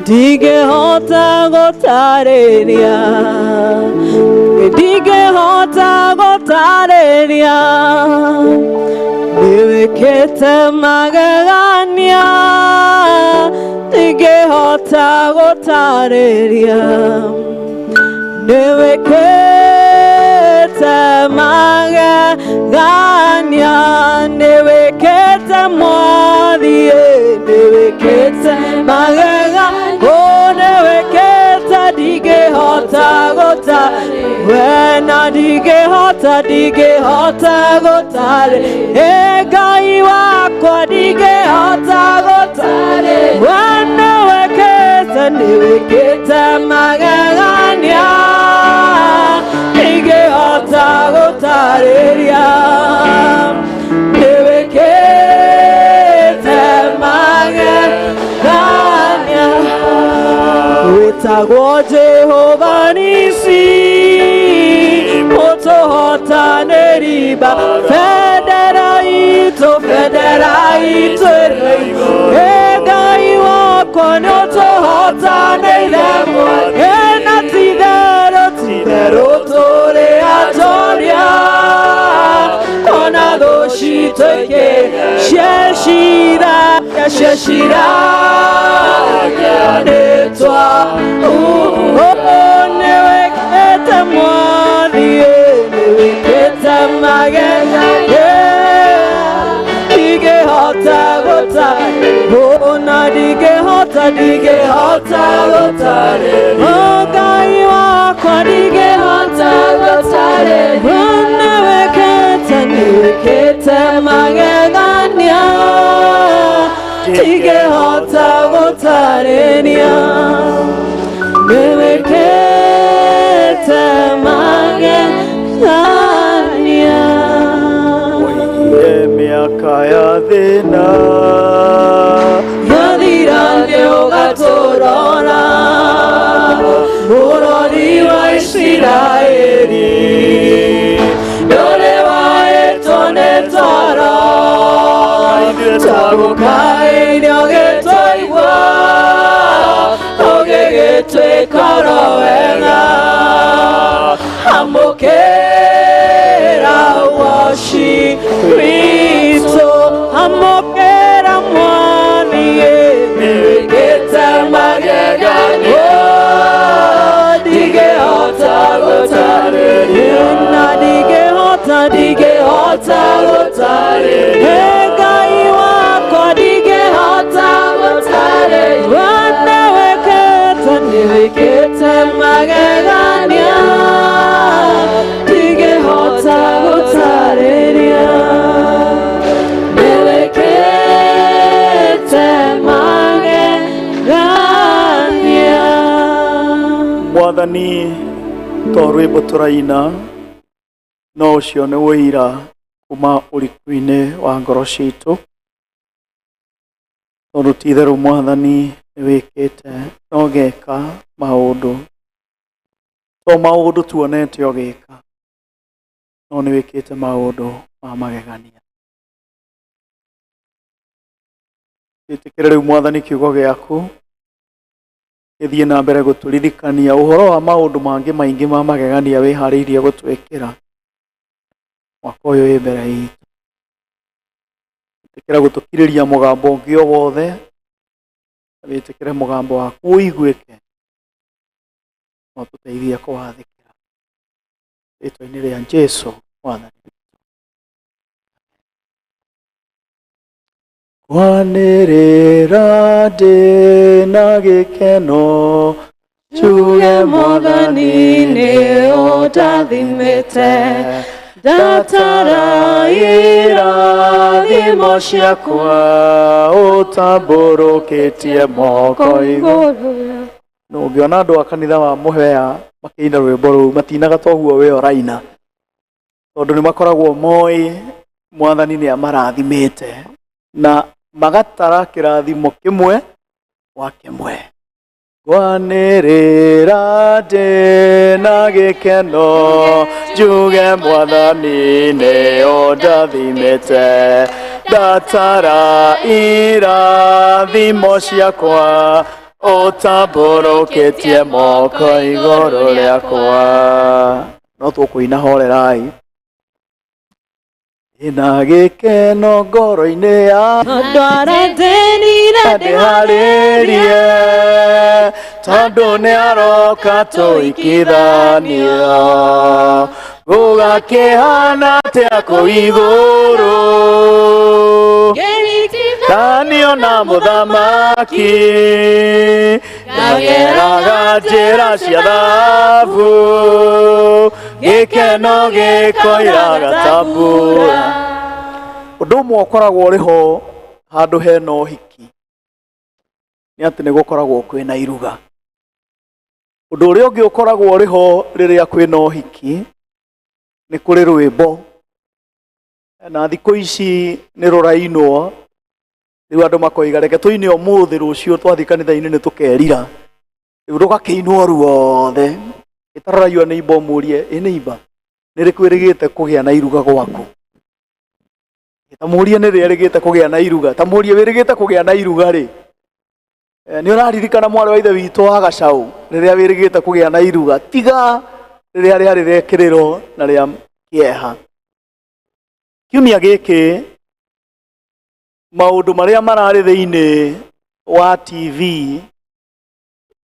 S2: ndigĩhota gũtarĩria, ndigĩhota gũtarĩria. Nĩwĩkĩte magegania ndigĩhota gũtarĩria, nĩwĩkĩte magegania, nĩwĩkĩte mwathi, nĩwĩkĩte magegania, nĩwĩkĩte ndigĩhota gũtarĩria, wena ndigĩhota gũtarĩria, Ngai wakwa ndigĩhota gũtarĩria, wena nĩwĩkĩte magegania ndigĩhota gũtarĩria, nĩwĩkĩte magegania. Wĩtagwo Jehova Nisi, ũtũhotanĩri bendera itũ
S5: Ito federa ito Ngai wakwa nyotohota neilemo Ena tidero tole atoria Ona doshi toike Sheshira Ganetwa Newekete mwani Newekete magena Dige hota gota Ona dige hota gota Ogai wakwa dige hota gota Newekete magena Dige hota gota Newekete magena
S1: miaka ya thina
S5: yathira ndio gatorora Mũrori wa Isiraeli ndore waĩtwo nĩ toro twagukaĩire ũgĩtũigua ũgĩgĩtwĩka oro wega amũkĩra woshi Kristo amokera mwani newekete magegani dige hota gotare na dige hota gotare Ngai wakwa dige hota gotare newekete magegani dige hota gotare
S1: Mwathani to rwimbo turaina no ucio nĩ wĩira kuma ũriku-inĩ wa ngoro citũ tondũ ti-itherũ Mwathani nĩ wĩkĩte na ũgeka maũndũ to maũndũ tuonete ũgĩka no nĩ wĩkĩte maũndũ ma magegania. Ĩtĩkĩre rĩu Mwathani kiugo gĩaku gĩthiĩ na mbere gũtũririkania ũhoro wa maũndũ mangĩ maingĩ ma magegania wĩharĩirie gũtwĩkĩra mwaka ũyũ wĩ mbere itũ. Ĩtĩkĩra gũtũkirĩria mũgambo ũngĩ o wothe, wĩtĩkĩre mũgambo waku ũiguĩke no tũteithie kũwathĩkĩra rĩĩtwa-inĩ rĩa Jesũ Mwathani. Kwanĩrĩra ndĩna gĩkeno njuge Mwathani nĩ ũndathimĩte ndatara irathimo ciakwa ũtambũrũkĩtie moko igũrũ. No ũngĩona andũ a kanitha wa mũhea makĩina rwĩmbo rũu matinaga toguo we oraina tondũ nĩ makoragwo moĩ Mwathani nĩ amarathimĩte na magatara kĩrathimo kĩmwe wa kĩmwe. Kwanĩrĩra ndĩna gĩkeno njuge Mwathani nĩ ũndathimĩte ndatara irathimo ciakwa ũtambũrũkĩtie moko igũrũ rĩakwa. No tũkũina horerai. Ina gĩkeno ngoro-inĩ ya ndĩharĩrie tondũ nĩ aroka tũikithania gũgakĩhana atĩa kũu igũrũ kanio na mũthamaki ngageraga njĩra cia thahabu gĩkeno gĩkoira gatambũra. Ũndũ ũmwe ũkoragwo ũrĩ ho handũ hena ũhiki nĩ atĩ nĩ gũkoragwo kwĩna iruga. Ũndũ ũrĩa ũngĩ ũkoragwo ũrĩ ho rĩrĩa kwĩna ũhiki nĩ kũrĩ rwĩmbo, na thikũ ici nĩ rũrainwo rĩu andũ makoiga reke tũine ũmũthĩ rũciũ twathi kanitha-inĩ nĩ tũkerira, rĩu rũgakĩinwo ruothe. Ĩtaroraiwa nĩ imba ũmũrie ĩ nĩ imba nĩ rĩkwĩrĩgĩte kũgĩa na iruga gwaku. tamuria nĩ rĩerĩgĩte kũgĩa na iruga, tamuria wĩrĩgĩte kũgĩa na iruga rĩ. Nĩ ũraririkana mwarĩ wa ithe witũ wa Gacaũ rĩrĩa wĩrĩgĩte kũgĩa na iruga, tiga rĩrĩa rĩarĩ rĩekĩrĩro na rĩa kĩeha. Kiumia gĩkĩ maũndũ marĩa mararĩ thĩinĩ wa TV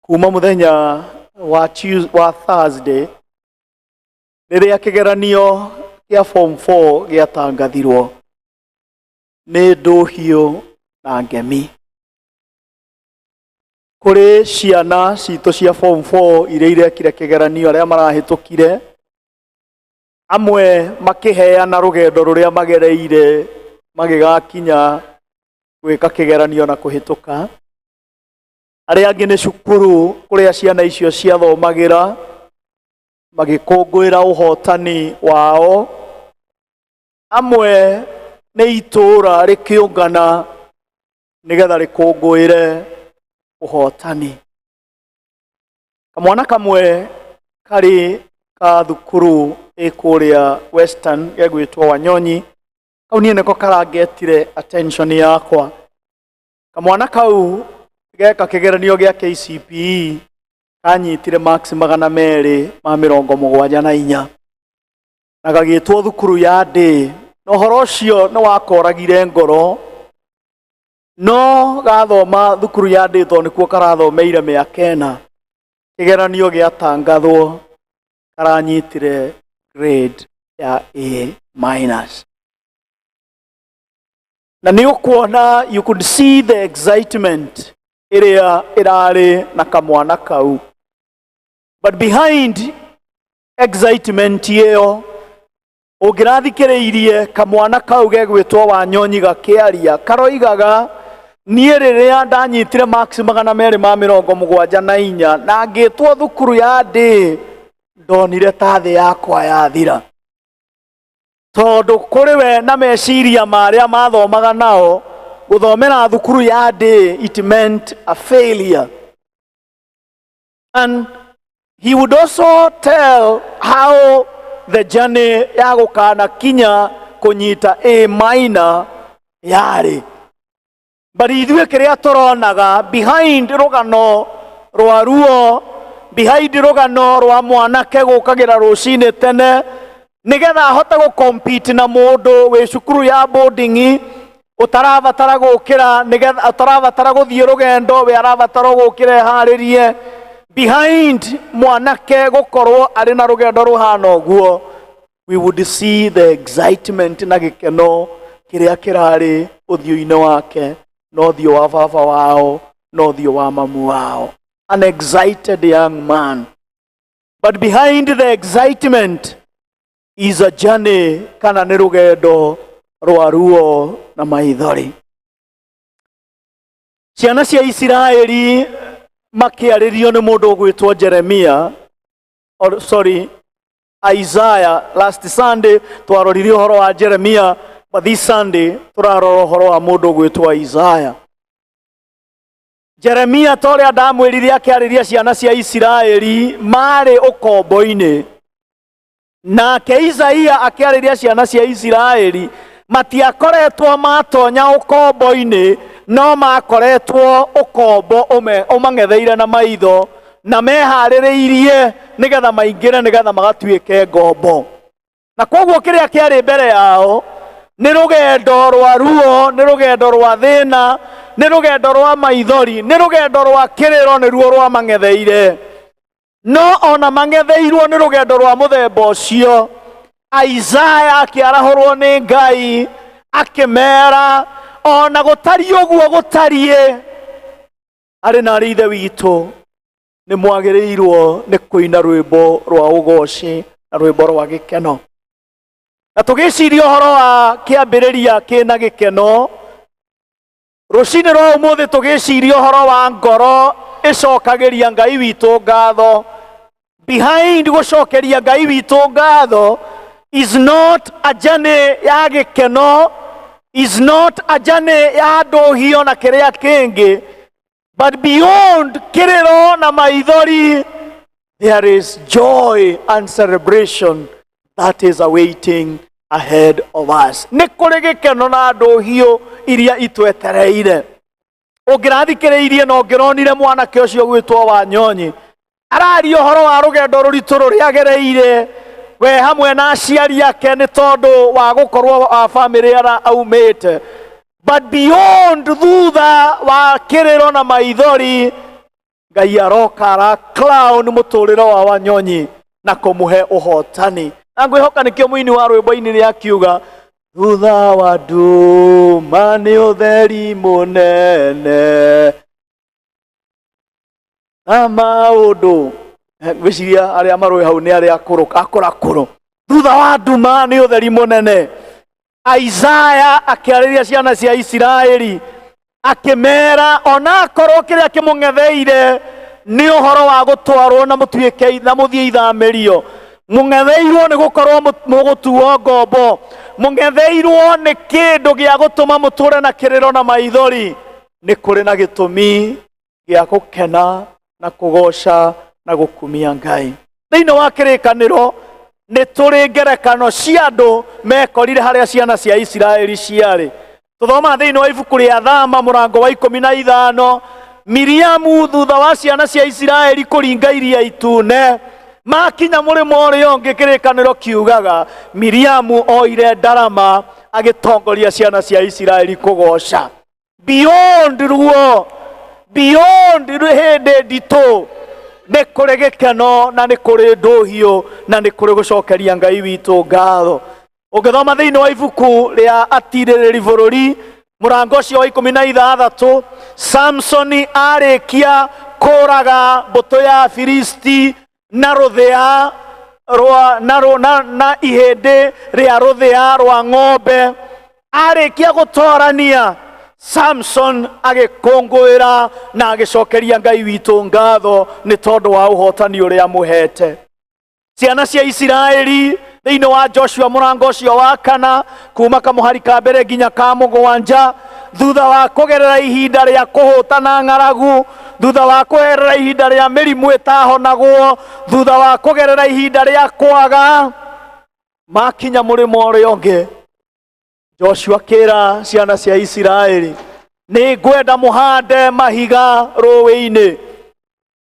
S1: kuma mũthenya wa Thursday rĩrĩa kĩgeranio gĩa form 4 gĩatangathirwo nĩ ndũhiũ na ngemi. Kũrĩ ciana citũ cia form 4 iria irekire kĩgeranio arĩa marahĩtũkire, amwe makĩheana rũgendo rũrĩa magereire magĩgakinya gwĩka kĩgeranio na kũhĩtũka. Arĩa angĩ nĩ cukuru kũrĩa ciana icio ciathomagĩra magĩkũngũĩra ũhotani wao. Amwe nĩ itũũra rĩkĩũngana nĩgetha rĩkũngũĩre ũhotani. Kamwana kamwe karĩ ka thukuru ĩkũrĩa Western gegwĩtwo Wanyonyi, kau niĩ nĩko karangetire attention yakwa. Kamwana kau geka kĩgeranio gĩa KCPE kanyitire marks 274 na gagĩtwo thukuru ya Ndĩ. Na ũhoro ũcio nĩ wakoragire ngoro, no gathoma thukuru ya Ndĩ tondũ nĩkuo karathomeire mĩaka 4. Kĩgeranio gĩatangathwo karanyitire grade ya A-. Na nĩ ũkuona, you could see the excitement ĩrĩa ĩrarĩ na kamwana kau. But behind excitement ĩyo, ũngĩrathikĩrĩirie kamwana kau gegwĩtwo Wanyonyi gakĩaria, karoigaga niĩ rĩrĩa ndanyitire marks 274 na ngĩtwo thukuru ya Ndĩ, ndonire ta thĩ yakwa yathira. Tondũ kũrĩ we na meciria marĩa mathomaga nao, gũthomera thukuru ya Ndĩ, it meant a failure. And he would also tell how the journey ya gũkana kinya kũnyita A- yarĩ. But ithuĩ kĩrĩa tũronaga behind rũgano rwa ruo, behind rũgano rwa mwanake gũkagĩra rũcinĩ tene nĩgetha ahote gũcompete na mũndũ wĩ cukuru ya boarding, ũtarabatara gũkĩra nĩgetha ũtarabatara gũthiĩ rũgendo, we arabatara gũkĩra harĩrie. Behind mwanake gũkorwo arĩ na rũgendo rũhana ũguo, we would see the excitement na gĩkeno kĩrĩa kĩrarĩ ũthiũ-inĩ wake, na ũthiũ wa baba wao, na ũthiũ wa mamu wao. An excited young man. But behind the excitement is a journey, kana nĩ rũgendo rwa ruo na maithori. Ciana cia Isiraeli makĩarĩrio nĩ mũndũ ũgwĩtwo Isaiah. Last Sunday twarorire ũhoro wa Jeremia, but this Sunday tũrarora ũhoro wa mũndũ ũgwĩtwo Isaiah. Jeremia torĩa ndamwĩrire akĩarĩria ciana cia Isiraeli marĩ ũkombo-inĩ, nake Isaia akĩarĩria ciana cia Isiraeli matiakoretwo matonya ũkombo-inĩ, no makoretwo ũkombo ũmang'etheire na maitho na meharĩrĩirie nĩgetha maingĩre nĩgetha magatuĩke ngombo. Na koguo kĩrĩa kĩarĩ mbere yao nĩ rũgendo rwa ruo, nĩ rũgendo rwa thĩna, nĩ rũgendo rwa maithori, nĩ rũgendo rwa kĩrĩro nĩruo rwa mang'etheire. No ona mang'etheirwo nĩ rũgendo rwa mũthemba ũcio, Isaiah akĩarahũrwo nĩ Ngai akĩmera ona gũtariĩ ũguo gũtariĩ, arĩ na ithe witũ nĩ mwagĩrĩirwo nĩ kũina rwĩmbo rwa ũgoci na rwĩmbo rwa gĩkeno. Na tũgĩciria ũhoro wa kĩambĩrĩria kĩna gĩkeno, rũcinĩ rwa ũmũthĩ tũgĩciria ũhoro wa ngoro ĩcokagĩria Ngai witũ ngatho. Behind gũcokeria Ngai witũ ngatho is not a journey ya gĩkeno, is not a journey ya ndũhio na kĩrĩa kĩngĩ, but beyond kĩrĩro na maithori there is joy and celebration that is awaiting ahead of us. Nĩ kũrĩ gĩkeno na ndũhiũ iria itwetereire. Ũngĩrathikĩrĩirie na ũngĩronire mwanake ũcio gwĩtwo Wanyonyi araria ũhoro wa rũgendo rũritũ rũrĩa agereire we hamwe na aciari ake nĩ tondũ wa gũkorwo a family ara aumĩte. But beyond thutha wa kĩrĩro na maithori, Ngai aroka ara crown mũtũrĩre wa Wanyonyi na kũmũhe ũhotani. Na ngwĩhoka nĩkĩo mũini wa rwĩmbo-inĩ nĩ akiuga thutha wa nduma nĩ ũtheri mũnene na maũndũ. Ngwĩciria arĩa marũĩ hau nĩ arĩa akũrakũrũ. Thutha wa nduma nĩ ũtheri mũnene. Isaiah akĩarĩria ciana cia Isiraeli akĩmera ona akorwo kĩrĩa kĩmũng'etheire nĩ ũhoro wa gũtwarwo na mũtuĩke na mũthiĩ ithamĩrio. Mũng'etheirwo nĩ gũkorwo mũgũtuo ngombo. Mũng'etheirwo nĩ kĩndũ gĩa gũtũma mũtũre na kĩrĩro na maithori. Nĩ kũrĩ na gĩtũmi gĩa gũkena na kũgoca na gũkumia Ngai. Thĩinĩ wa kĩrĩkanĩro nĩ tũrĩ ngerekano cia andũ mekorire harĩa ciana cia Isiraeli ciarĩ. Tũthoma thĩinĩ wa ibuku rĩa Thama mũrango wa 15, Miriamu thutha wa ciana cia Isiraeli kũringa iria itune makinya mũrĩmo ũrĩa ũngĩ kĩrĩkanĩro kiugaga Miriamu oire ndarama agĩtongoria ciana cia Isiraeli kũgoca. Beyond ruo, beyond hĩndĩ nditũ, nĩ kũrĩ gĩkeno na nĩ kũrĩ ndũhiũ na nĩ kũrĩ gũcokeria Ngai witũ ngatho. Ũngĩthoma thĩinĩ wa ibuku rĩa atirĩrĩri bũrũri mũrango ũcio wa 16, Samsoni arĩkia kũraga mbũtũ ya Filisti na rũthĩa na ihĩndĩ rĩa rũthĩa rwa ng'ombe, arĩkia gũtorania, Samson agĩkũngũĩra na agĩcokeria Ngai witũ ngatho nĩ tondũ wa ũhotani ũrĩa amũhete. Ciana cia Isiraeli thĩinĩ wa Joshua mũrango ũcio wa 4 kuma kamũhari ka mbere nginya ka 7, thutha wa kũgerera ihinda rĩa kũhũtana ng'aragu, thutha wa kũgerera ihinda rĩa mĩrimũ ĩtahonagwo, thutha wa kũgerera ihinda rĩa kwaga, makinya mũrĩmo ũrĩa ũngĩ, Joshua kĩra ciana cia Isiraeli nĩ ngwenda mũhande mahiga rũĩ-inĩ.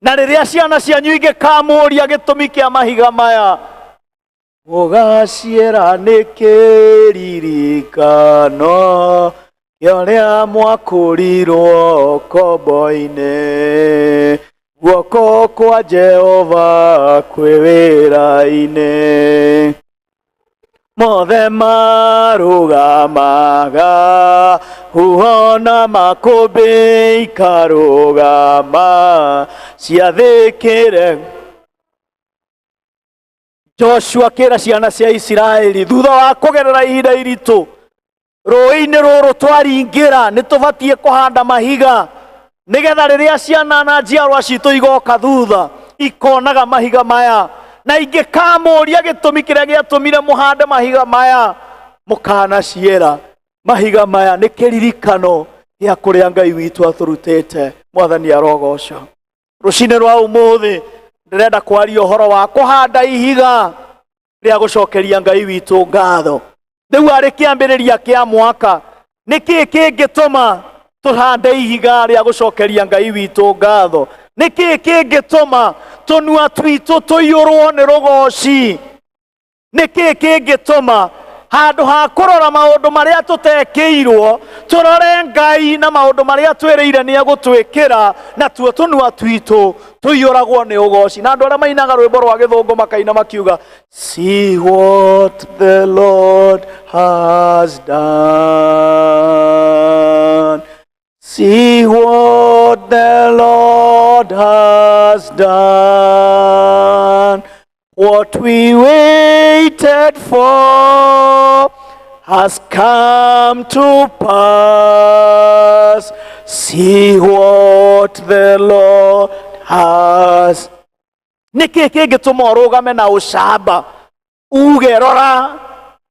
S1: Na rĩrĩa ciana cianyu ingĩkamũria gĩtũmi kĩa mahiga maya, mũgaciĩra nĩ kĩririkano kĩa ũrĩa mwakũrirwo kombo-inĩ, guoko kwa Jehova kwĩ wĩra-inĩ. Mothe marũgamaga, huho na makũmbĩ ikarũgama, ciathĩkĩre. Joshua kĩra ciana cia Isiraeli thutha wa kũgerera ihinda iritũ, rũĩ-inĩ rũrũ twaringĩra nĩ tũbatiĩ kũhanda mahiga, nĩgetha rĩrĩa ciana na njiarwa citũ igoka thutha ikonaga mahiga maya. Na ingĩkamũria gĩtũmi kĩrĩa gĩatũmire mũhande mahiga maya, mũkanaciĩra mahiga maya nĩ kĩririkano gĩa kũrĩa Ngai witũ atũrutĩte. Mwathani arogocwo. Rũcinĩ rwa ũmũthĩ ndĩrenda kwaria ũhoro wa kũhanda ihiga rĩa gũcokeria Ngai witũ ngatho. Rĩu arĩ kĩambĩrĩria kĩa mwaka, nĩkĩĩ kĩngĩtũma tũhande ihiga rĩa gũcokeria Ngai witũ ngatho? Nĩkĩĩ kĩngĩtũma tũnua twitũ tũiyũrwo nĩ rũgoci? Nĩkĩĩ kĩngĩtũma handũ ha kũrora maũndũ marĩa tũtekĩirwo tũrore Ngai na maũndũ marĩa twĩrĩire nĩ egũtwĩkĩra, na tuo tũnua twitũ tũiyũragwo nĩ ũgoci? Na andũ arĩa mainaga rwĩmbo rwa gĩthũngũ makaina makiuga, see what the Lord has done. See what the Lord has done. What we waited for has come to pass. See what the Lord has. Nĩkĩĩ kĩngĩtũma ũrũgame na ũcamba uge rora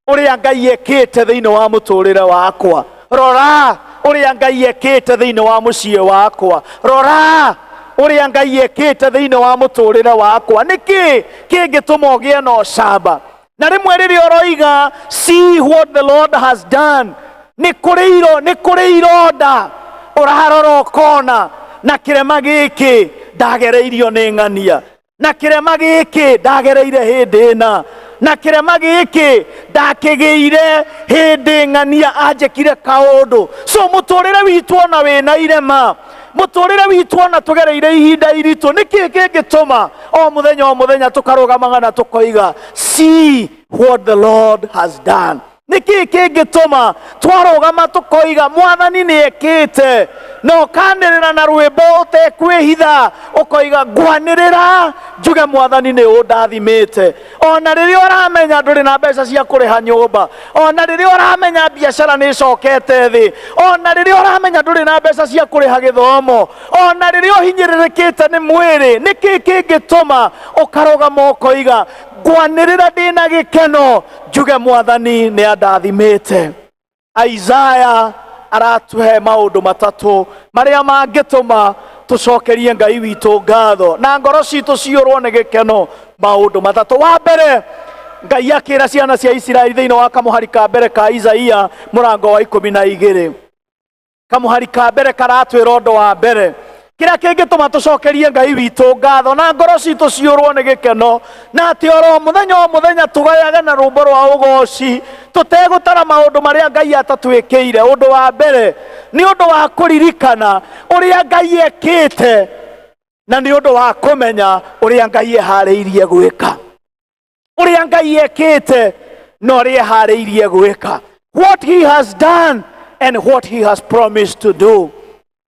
S1: ũrĩa Ngai ekĩte thĩinĩ wa mũtũrĩre wakwa? Rora ũrĩa Ngai ekĩte thĩinĩ wa mũciĩ wakwa. Rora ũrĩa Ngai ekĩte thĩinĩ wa mũtũrĩre wakwa. Nĩkĩĩ kĩngĩtũma ũgĩe na ũcamba? na rimwe riria oroiga see what the Lord has done, ni kuri ironda urarora ukona na kirema giki ndagereirio ni ng'ania, na kirema giki ndagereire hindi ina, na kirema giki ndakigiire hindi ng'ania anjekire kaundu. So muturire witu ona wina irema, muturire witu ona tugereire ihinda iritu, niki kingituma o muthenya tukarugamaga na tukoiga see what the Lord has done? Niki kingituma twarugama tukoiga Mwathani ni ekite, no kanirira na rwimbo utekwihitha ukoiga ngwanirira njuge Mwathani ni undathimite. Ona riria uramenya nduri na mbeca cia kuriha nyumba, ona riria uramenya biashara ni cokete thi, ona riria uramenya nduri na mbeca cia kuriha githomo, ona riria uhinyiririkite ni mwiri, niki kingituma ukarugama ukoiga ngwanirira ndina gikeno njuge Mwathani ni andathimite. Isaiah aratuhe maundu matatu maria mangituma tucokerie Ngai witu ngatho na ngoro citu ciurwo ni gikeno. Maundu matatu. Wa mbere, Ngai akira ciana cia Israeli thiini wa kamuhari ka mbere ka Isaia murango wa 12. Kamuhari ka mbere karatwira undu wa mbere kiria kingituma tucokerie Ngai witu ngatho na ngoro citu ciurwo ni gikeno, na ati oro muthenya tugayaga na rumbo rwa ugoci tutegutara maundu maria Ngai atatwikire. Undu wa mbere ni undu wa kuririkana uria Ngai ekite, na ni undu wa kumenya uria Ngai ehariirie gwika, uria Ngai ekite no uria ehariirie gwika, what he has done and what he has promised to do.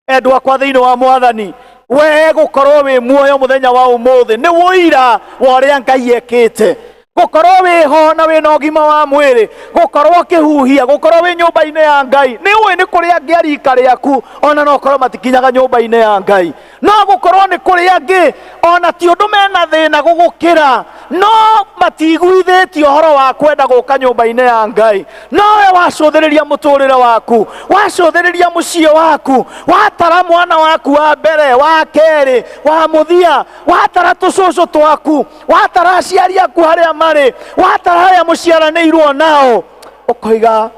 S1: Endwa kwa thiini wa Mwathani, we gukorwo wi muoyo muthenya wa umuthi ni wuira wa uria Ngai ekite. Gukorwo wi ho na wi na ugima wa mwiri, gukorwo kihuhia, gukorwo wi nyumba-ini ya Ngai, ni ui ni kuri angi arika riaku ona no korwo matikinyaga nyumba-ini ya Ngai, no gukorwo ni kuri angi ona ti undu mena thina gugukira, no matiguithitio horo wa kwenda guka nyumba-ini ya Ngai, no we wacuthiriria muturire waku, wacuthiriria muciĩ waku, watara mwana waku wa mbere, wa keri, wa muthia, watara tucucu twaku, watara aciari aku haria mari, watara haria muciaranĩirwo nao, ukoiga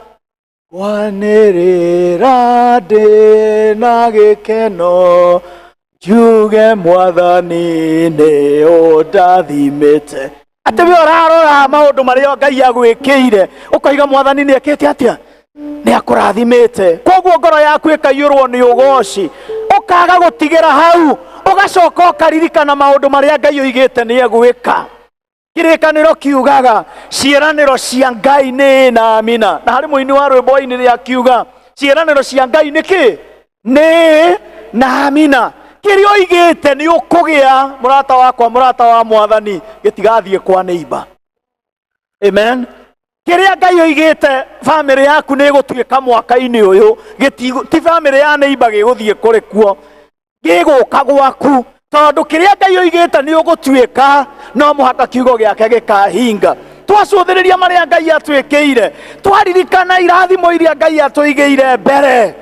S1: ngwanĩrĩra ndĩna gĩkeno njuge Mwathani nĩ ũndathimĩte. Ati we urarora maundu maria Ngai agwĩkĩire ukoiga Mwathani nĩ ekĩte atia, nĩ akũrathimĩte. Koguo ngoro yaku ĩkaiyũrwo nĩ ũgoci, ukaga gũtigĩra hau, ugacoka ũkaririkana maundu maria Ngai oigĩte nĩ egwĩka. Kirikaniro kiugaga ciĩranĩro cia Ngai nĩ na amina, na harĩ mũini wa rwĩmbo-inĩ rĩa kiuga ciĩranĩro cia Ngai nĩ kĩ? Nĩ na amina. Kiria oigĩte nĩ ũkũgĩa, mũrata wakwa, mũrata wa Mwathani, gĩtigathiĩ kwa neighbor. Amen. Kiria Ngai oigĩte family yaku nĩ gũtuĩka mwaka-inĩ ũyũ, ti family ya neighbor gĩgũthiĩ kũrĩ kuo, gĩgũka gwaku, tondu kiria Ngai oigĩte nĩ ũgũtuĩka no mũhaka kiugo gĩake gĩkahinga. Twacuthĩrĩria marĩa Ngai atwĩkĩire, twaririkana irathimo iria Ngai atũigĩire mbere,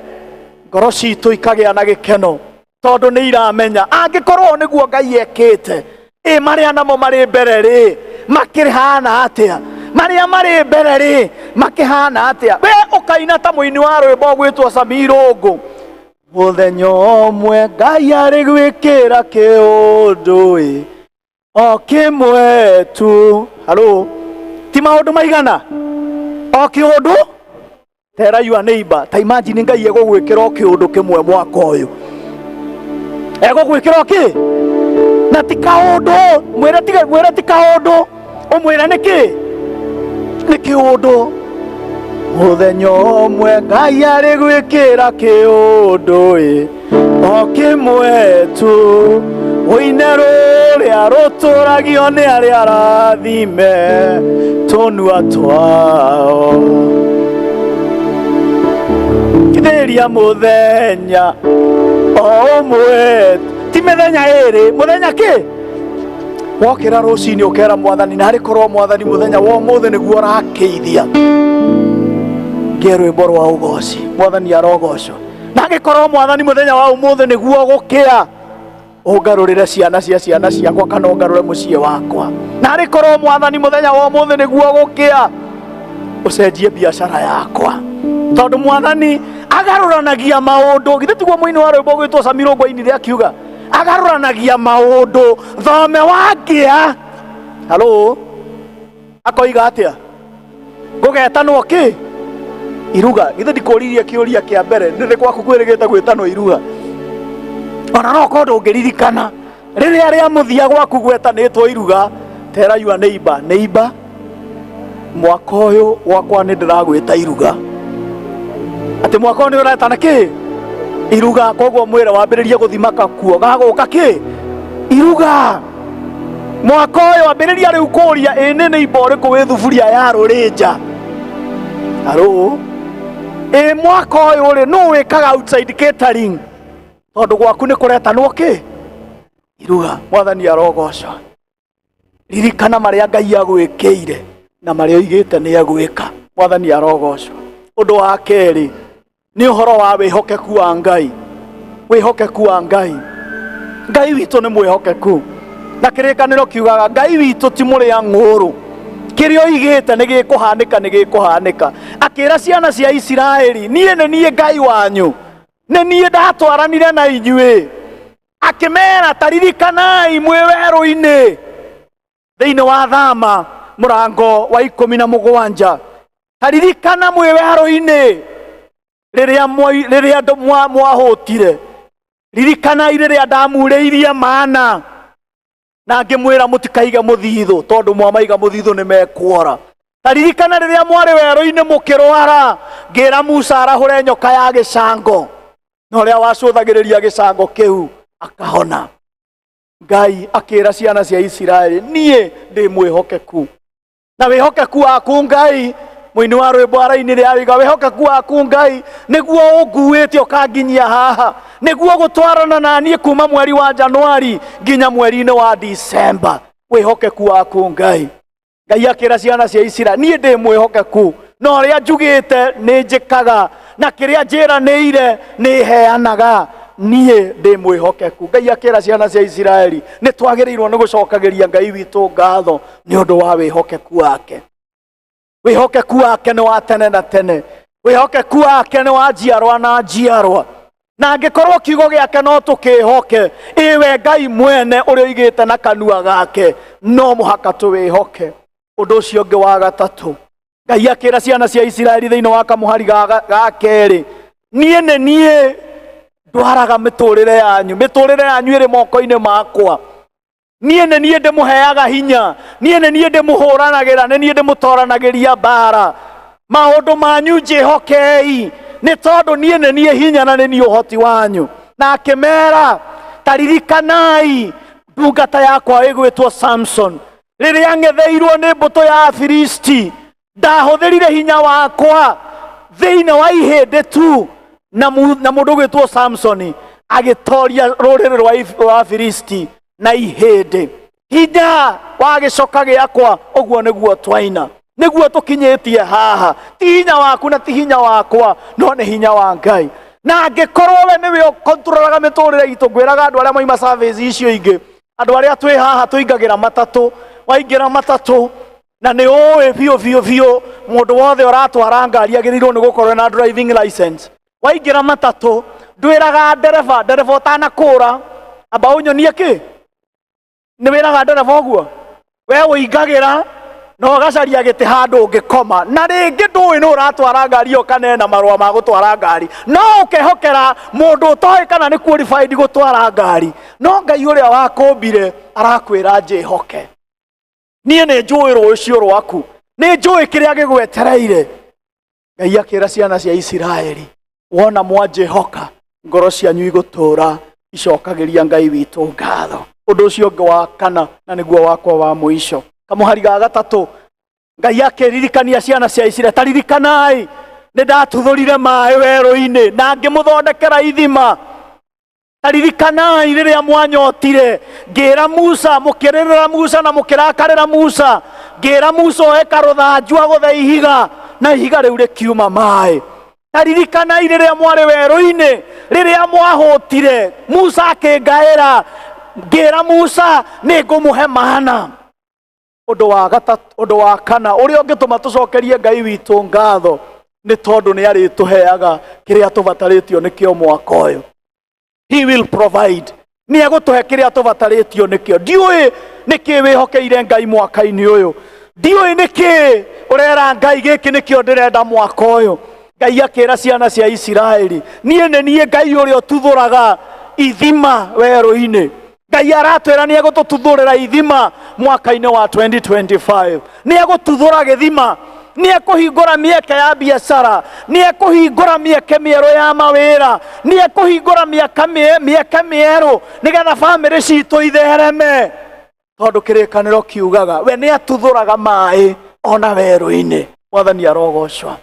S1: ngoro citũ ikagĩa na gĩkeno tondu nĩ iramenya angĩkorwo nĩguo Ngai ekĩte, marĩa namo marĩ mbere rĩ makĩhana atĩa, marĩa marĩ mbere rĩ makĩhana atĩa. We ũkaina ta mũini wa rwĩmbo gwĩtwo Samirũngũ, muthenya ũmwe Ngai arĩ gwĩkĩra kĩũndũ o kĩmwe tu. Halo, ti maũndũ maigana o kĩũndũ? Tell your neighbor, ta imagine Ngai egũgwĩkĩra o kĩũndũ kĩmwe mwaka ũyũ, egũgwĩkĩra kĩ? Na ti kaũndũ, mwĩre ti kaũndũ, ũmwĩre nĩkĩ? Nĩ kĩũndũ. Muthenya ũmwe Ngai arĩ gwĩkĩra kĩũndũ o kĩmwe tu, ũine rũrĩa rũtũragio nĩ arĩa arathime tũnua twao. Kithĩria muthenya o ũmwe, ti mĩthenya ĩrĩ, muthenya kĩ? Wokĩra rũcinĩ ũkera Mwathani, na harĩ korwo Mwathani muthenya wa ũmũthĩ nĩguo ũrakĩithia, rwĩmbo rwa ũgoci, Mwathani arogocwo. Na angĩkorwo Mwathani muthenya wa ũmũthĩ nĩguo gũkĩa, ungarurire ciana cia ciana ciakwa kana ungarure muciĩ wakwa. Na rĩ korwo Mwathani muthenya wa ũmũthĩ nĩguo gũkĩa ucenjie biacara yakwa, tondu Mwathani agaruranagia maundu. Githĩ tiguo mũini wa rwĩmbo gwĩtwo Samirũngũ-inĩ akiuga agaruranagia maundu thome wangĩa. Halo, akoiga atia gugetanwo ki iruga? Githĩ ndikũririe kĩũria kĩa mbere, ndĩ kwaku kwĩrĩgĩte gwĩtanwo iruga? Ona no korwo ndũngĩririkana rĩrĩa rĩa mũthia gwaku gwetanĩtwo iruga, tell your neighbor, neighbor, mwaka ũyũ gwakwa nĩ ndĩragwĩta iruga. Atĩ mwaka ũyũ nĩ ũretana kĩ? Iruga. Koguo mwĩre wambĩrĩrie gũthimaka kuo gagũka kĩ? Iruga. Mwaka ũyũ wambĩrĩria rĩu kũria nĩ neighbor ũrĩkũ wĩ thuburia ya rũrĩnja. Halo, mwaka ũyũ rĩ nũ wĩkaga outside catering, tondu gwaku nĩ kũretanwo kĩ? Iruga. Mwathani arogocwo. Ririkana marĩa Ngai agwĩkĩire na marĩa oigĩte nĩ agwĩka. Mwathani arogocwo. Ũndũ wa kerĩ nĩ ũhoro wa wĩhokeku wa Ngai. Wĩhokeku wa Ngai. Ngai witũ nĩ mwĩhokeku, na kĩrĩkanĩro kiugaga Ngai witũ ti mũrĩa ng'ũrũ, kĩrĩa oigĩte nĩ gĩkũhanĩka, nĩ gĩkũhanĩka. Akĩra ciana cia Isiraeli, niĩ nĩ niĩ Ngai wanyu, nĩ niĩ ndatwaranire na inyuĩ. Akĩmera taririkanai mwĩ werũ-inĩ, thĩinĩ wa Thama mũrango wa 17. Taririkana mwĩ werũ-inĩ rĩrĩa mwahũtire. Ririkanai rĩrĩa ndamurĩirie mana na ngĩmwĩra mũtikaige mũthithũ, tondũ mwamaiga mũthithũ nĩ mekuora. Taririkana rĩrĩa mwarĩ werũ-inĩ mũkĩrwara, ngĩra Musa arahũre nyoka ya gĩcango, na ũrĩa wacũthagĩrĩria gĩcango kĩu akahona. Ngai akĩra ciana cia Isiraeli, niĩ ndĩ mwĩhokeku. Na wĩhokeku waku Ngai, mũini wa rwĩmbo arainire ariga, wĩhokeku waku Ngai nĩguo ũnguĩte ũkanginyia haha, nĩguo gũtwarana na niĩ kuma mweri wa Januari nginya mweri-inĩ wa December. Wĩhokeku waku Ngai. Ngai akĩra ciana cia Isiraeli, niĩ ndĩ mwĩhokeku, na ũrĩa njugĩte nĩ njĩkaga, na kĩrĩa njĩranĩire nĩ heanaga. Niĩ ndĩ mwĩhokeku. Ngai akĩra ciana cia Isiraeli, nĩ twagĩrĩirwo nĩ gũcokagĩria Ngai witũ ngatho nĩ ũndũ wa wĩhokeku wake. Wĩhokeku wake nĩ wa tene na tene. Wĩhokeku wake nĩ wa njiarwa na njiarwa. Na angĩkorwo kiugo gĩake no tũkĩhoke, ĩwe Ngai mwene ũrĩa oigĩte na kanua gake, no mũhaka tũwĩhoke. Ũndũ ũcio ũngĩ wa gatatũ, Ngai akĩra ciana cia Isiraeli thĩinĩ wa kamũhari ga kerĩ, niĩ nĩ niĩ ndwaraga mĩtũrĩre yanyu, mĩtũrĩre yanyu ĩrĩ moko-inĩ makwa. Niĩ nĩ niĩ ndĩmũheaga hinya, niĩ nĩ niĩ ndĩmũhũranagĩra, nĩ niĩ ndĩmũtoranagĩria mbara. Maũndũ manyu njĩhokei, nĩ tondũ niĩ nĩ niĩ hinya na nĩ niĩ ũhoti wanyu. Na akĩmera, taririkanai ndungata yakwa ĩgwĩtwo Samson, rĩrĩa ang'etheirwo nĩ mbũtũ ya Afilisti, ndahũthĩrire hinya wakwa thĩinĩ wa ihĩndĩ tu, na mũndũ ũgwĩtwo Samson agĩtoria rũrĩrĩ rwa Afilisti na ihĩndĩ. Hinya wa gĩcoka gĩakwa, ũguo nĩguo twaina, nĩguo tũkinyĩtie haha. Ti hinya waku na ti hinya wakwa, no nĩ hinya wa Ngai. Na angĩkorwo we nĩwe ũkontrolaga mĩtũrĩre itũ, ngwĩraga andũ arĩa mauma service icio ingĩ, andũ arĩa twĩ haha tũingagĩra matatũ, waingĩra matatũ na nĩ ũĩ biũ mũndũ wothe ũratwara ngari agĩrĩirwo nĩ gũkorwo na driving license. Waingĩra matatũ ndwĩraga ndereba ũtanakũra amba ũnyonie kĩ? Nĩ wĩraga ndereba ũguo? We ũingagĩra na ũgacaria gĩtĩ handũ ũngĩkoma, na rĩngĩ ndũĩ nĩ ũratwara ngari ĩyo kana ena marũa ma gũtwara ngari, no ũkehokera mũndũ ũtoĩ kana nĩ qualified gũtwara ngari. No Ngai ũrĩa wakũmbire arakwĩra njĩhoke. Niĩ nĩ njũĩ rũciũ rwaku, nĩ njũĩ kĩrĩa gĩgwetereire. Ngai akĩra ciana cia Isiraeli, wona mwanjĩhoka, ngoro cianyu igũtũũra icokagĩria Ngai witũ ngatho. Ũndũ ũcio ũngĩ wa kana, na nĩguo wakwa wa mũico, kamũhari ga gatatũ, Ngai akĩririkania ciana cia Isiraeli, taririkanai nĩ ndatuthũrire maĩ werũ-inĩ na ngĩmũthondekera ithima. Taririkanai rĩrĩa mwanyotire, ngĩra Musa, mũkĩrĩrĩra Musa na mũkĩrakarĩra Musa, ngĩra Musa oe karũthanju agũthe ihiga, na ihiga rĩu rĩkiuma maĩ. Taririkanai rĩrĩa mwarĩ werũ-inĩ, rĩrĩa mwahũtire, Musa akĩngaĩra, ngĩra Musa nĩ ngũmũhe mana. Ũndũ wa kana ũrĩa ũngĩtũma tũcokerie Ngai witũ ngatho nĩ tondũ nĩ arĩtũheaga kĩrĩa tũbatarĩtio nĩkĩo mwaka ũyũ. He will provide. Nĩ egũtũhe kĩrĩa tũbatarĩtio nĩkĩo. Ndiũĩ nĩkĩ wĩhokeire Ngai mwaka-inĩ ũyũ. Ndiũĩ nĩkĩ ũrera Ngai gĩkĩ nĩkĩo ndĩrenda mwaka ũyũ. Ngai akĩra ciana cia Isiraeli, niĩ nĩ niĩ Ngai ũrĩa ũtuthũraga ithima werũ-inĩ. Ngai aratwĩra nĩ egũtũtuthũrĩra ithima mwaka-inĩ wa 2025. Nĩ egũtuthũra gĩthima. Nĩ ekũhingũra mĩeke ya biacara. Nĩ ekũhingũra mĩeke mĩerũ ya mawĩra. Nĩ ekũhingũra mĩeke mĩerũ nĩgetha bamĩrĩ citũ ithereme. Tondũ kĩrĩkanĩro kiugaga we nĩ atuthũraga maĩ ona werũ-inĩ. Mwathani arogocwa.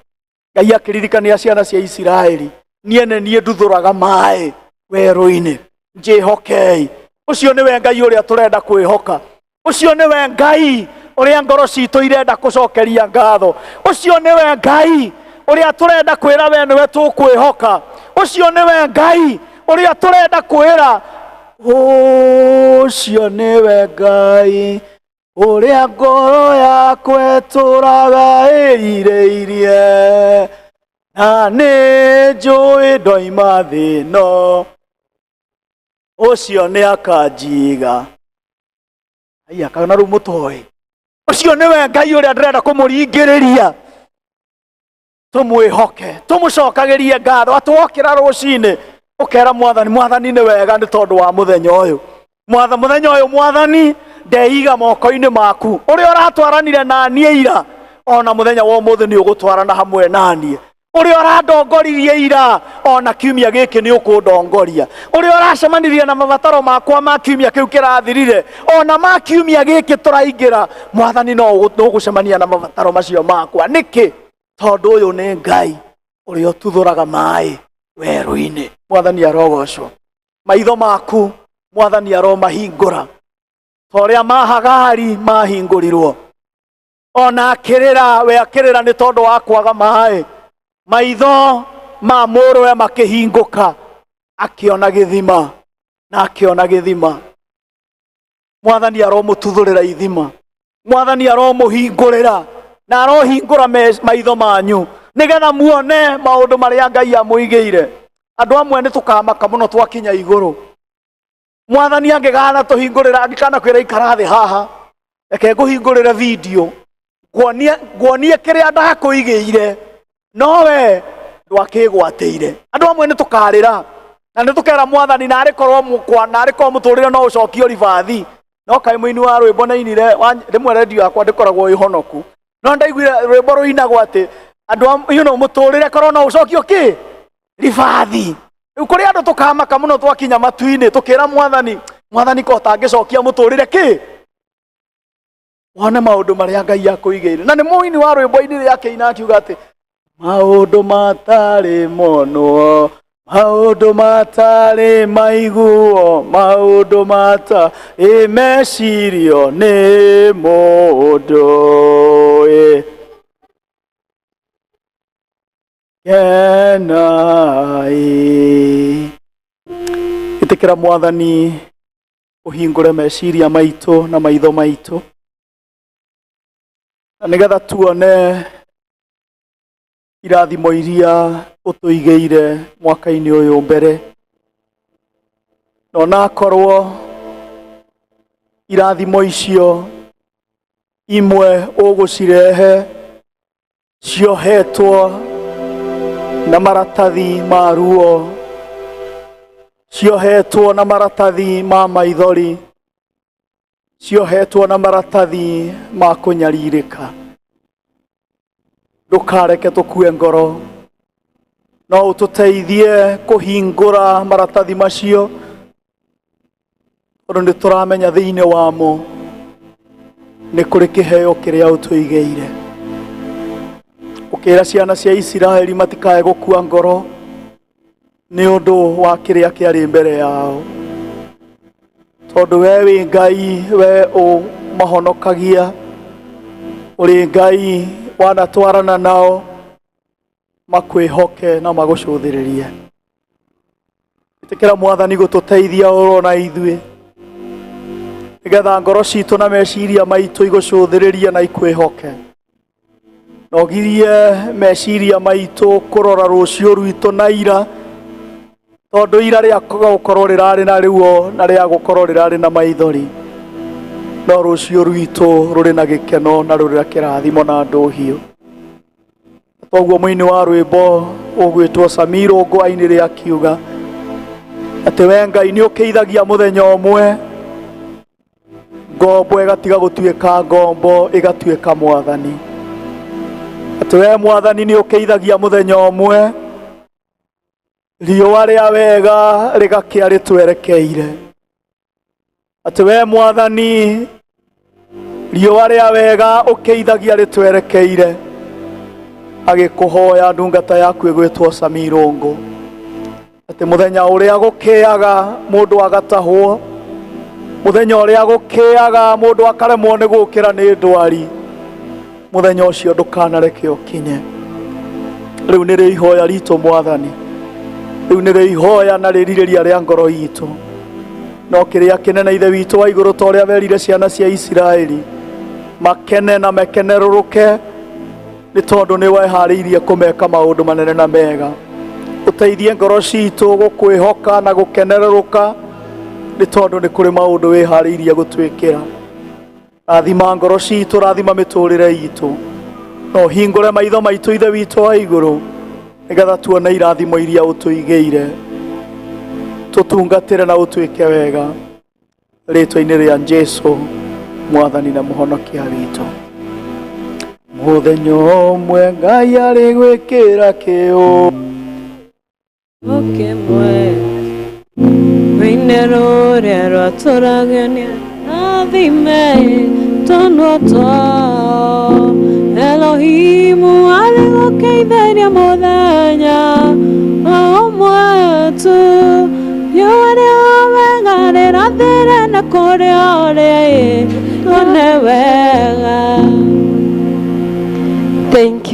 S1: Ngai akĩririkania ciana cia Isiraeli, niĩ nĩ niĩ nduthũraga maĩ werũ-inĩ. Njĩhokei. Ũcio nĩwe Ngai ũrĩa tũrenda kwĩhoka. Ũcio nĩwe Ngai ũrĩa ngoro citũ irenda gũcokeria ngatho. Ũcio nĩwe Ngai ũrĩa tũrenda kwĩra we nĩwe tũkwĩhoka. Ũcio nĩwe Ngai ũrĩa tũrenda kwĩra. Ũcio nĩwe Ngai ũrĩa ngoro yakwa ĩtũũraga ĩrirĩirie, na nĩ njũĩ ndoima thĩ ĩno. Ũcio nĩ akanjiga. Aya kana rĩu mũtoĩ. Ũcio nĩwe Ngai ũrĩa ndĩrenda kũmũringĩrĩria. Tũmwĩhoke, tũmũcokagĩrie ngatho. Atũokĩra rũcinĩ ũkera Mwathani, Mwathani nĩ wega nĩ tondũ wa mũthenya ũyũ. Mũthenya ũyũ Mwathani ndeiga moko-inĩ maku. Ũrĩa ũratwaranire na niĩ ira, ona mũthenya wa ũmũthĩ nĩ ũgũtwarana hamwe na niĩ. Ũrĩa ũrandongoririe ira, ona kiumia gĩkĩ nĩ ũkũndongoria. Ũrĩa ũracemanirie na mabataro makwa ma kiumia kĩu kĩrathirire, ona ma kiumia gĩkĩ tũraingĩra, Mwathani no ũgũcemania na mabataro macio makwa. Nĩkĩ? Tondũ ũyũ nĩ Ngai ũrĩa ũtuthũraga maĩ werũ-inĩ. Mwathani arogocwo. Maitho maku Mwathani aromahingũra. Torĩa ma Hagari mahingũrirwo. Ona akĩrĩra, we akĩrĩra nĩ tondũ wa kwaga maĩ. Maitho ma mũrũwe makĩhingũka, akĩona gĩthima na akĩona gĩthima. Mwathani aromũtuthũrĩra ithima. Mwathani aromũhingũrĩra na arohingũra maitho manyu nĩgetha muone maũndũ marĩa Ngai amũigĩire. Andũ amwe nĩ tũkamaka mũno twakinya igũrũ. Mwathani angĩgana tũhingũrĩra, angĩkana kwĩra ikara thĩ haha, reke ngũhingũrĩre video nguonie kĩrĩa ndakũigĩire, nowe ndwakĩgwatĩire. Andũ amwe nĩ tũkarĩra na nĩ tũkera Mwathani narĩ korwo mũtũrĩre no ũcokio ribathi. No kaĩ mũini wa rwĩmbo na inire rĩmwe redio yakwa ndĩkoragwo ĩhonoku, no ndaiguire rwĩmbo rũinagwo atĩ andũ mũtũrĩre korwo no ũcokio kĩ ribathi. Rĩu kũrĩ andũ tũkamaka mũno twakinya matu-inĩ tũkĩra Mwathani ko tangĩcokia mũtũrĩre kĩ, wone maũndũ marĩa Ngai akũigĩire. Na nĩ mũini wa rwĩmbo-inĩ rĩa kĩina akiuga atĩ maũndũ matarĩ monwo, maũndũ matarĩ maiguo, maũndũ matarĩ mecirio nĩ mũndũ kenai. Ĩtĩkĩra Mwathani ũhingũre meciria maitũ na maitho maitũ, na nĩgetha tuone irathimo iria ũtũigĩire mwaka-inĩ ũyũ mbere. Na akorwo irathimo icio imwe ũgũcirehe ciohetwo na maratathi ma ruo, ciohetwo na maratathi ma maithori, ciohetwo na maratathi ma kũnyarirĩka. Ndũkareke tũkue ngoro, no ũtũteithie kũhingũra maratathi macio, tondũ nĩ tũramenya thĩinĩ wamo nĩ kũrĩ kĩheo kĩrĩa ũtũigĩire. Ũkĩra ciana cia Isiraeli matikae gũkua ngoro nĩ ũndũ wa kĩrĩa kĩarĩ mbere yao, tondũ we wĩ Ngai, we ũmahonokagia, ũrĩ Ngai wanatwarana nao makwĩhoke na magũcũthĩrĩrie. Ĩtĩkĩra Mwathani gũtũteithia ũrona ithuĩ nigetha ngoro citũ na meciria maitũ igũcũthĩrĩrie na ikwĩhoke. Nogirie meciria maitũ kũrora rũciũ rwitũ na ira, tondũ ira rĩakoga gũkorwo rĩrarĩ na rĩuo na rĩa gũkorwo rĩrarĩ na maithori, no rũciũ rwitũ rũrĩ na gĩkeno na rũrĩ na kĩrathimo na ndũhiũ. Koguo mũini wa rwĩmbo ũgwĩtwo Samiro Ngũ ainĩre akiuga atĩ we Ngai nĩ ũkĩithagia mũthenya ũmwe, ngombo ĩgatiga gũtuĩka ngombo ĩgatuĩka mwathani. Atĩ we Mwathani nĩ ũkĩithagia mũthenya ũmwe, riũa rĩa wega rĩgakĩa rĩtwerekeire. Atĩ we Mwathani riũa rĩa wega ũkĩithagia rĩtwerekeire, agĩkũhoya ndungata yaku ĩgwĩtwo Samiro Ngũ atĩ mũthenya ũrĩa gũkĩaga mũndũ agatahwo, mũthenya ũrĩa gũkĩaga mũndũ akaremwo nĩ gũkĩra nĩ ndwari, mũthenya ũcio ndũkanareke ũkinye. Rĩu nĩ rĩ ihoya ritũ Mwathani, rĩu nĩ rĩ ihoya na rĩrirĩria rĩa ngoro itũ, no kĩrĩa kĩnene Ithe witũ wa igũrũ ta ũrĩa werire ciana cia Isiraeli makene na mekenerũrũke, nĩ tondũ nĩ weharĩirie kũmeka maũndũ manene na mega. Ũteithie ngoro citũ gũkwĩhoka na gũkenerũrũka, nĩ tondũ nĩ kũrĩ maũndũ wĩharĩirie gũtwĩkĩra. Rathima ngoro citũ, rathima mĩtũrĩre itũ, no hingũre maitho maitũ Ithe witũ wa igũrũ, nĩgetha tuone irathimo iria ũtũigĩire, tũtungatĩre na ũtwĩke wega, rĩtwa-inĩ rĩa Jesũ Mwathani na Mũhonokia witũ. Mũthenya ũmwe Ngai arĩ gwĩkĩra kĩo
S5: kĩmwe rũine rũrĩa rwatũragania rathime tũnũtwo. Elohimu arĩ gũkĩithĩria mũthenya ũmwe tu, riũa rĩa wega rĩrathĩre na kũrĩa ũrĩ tuone wega.
S2: Thank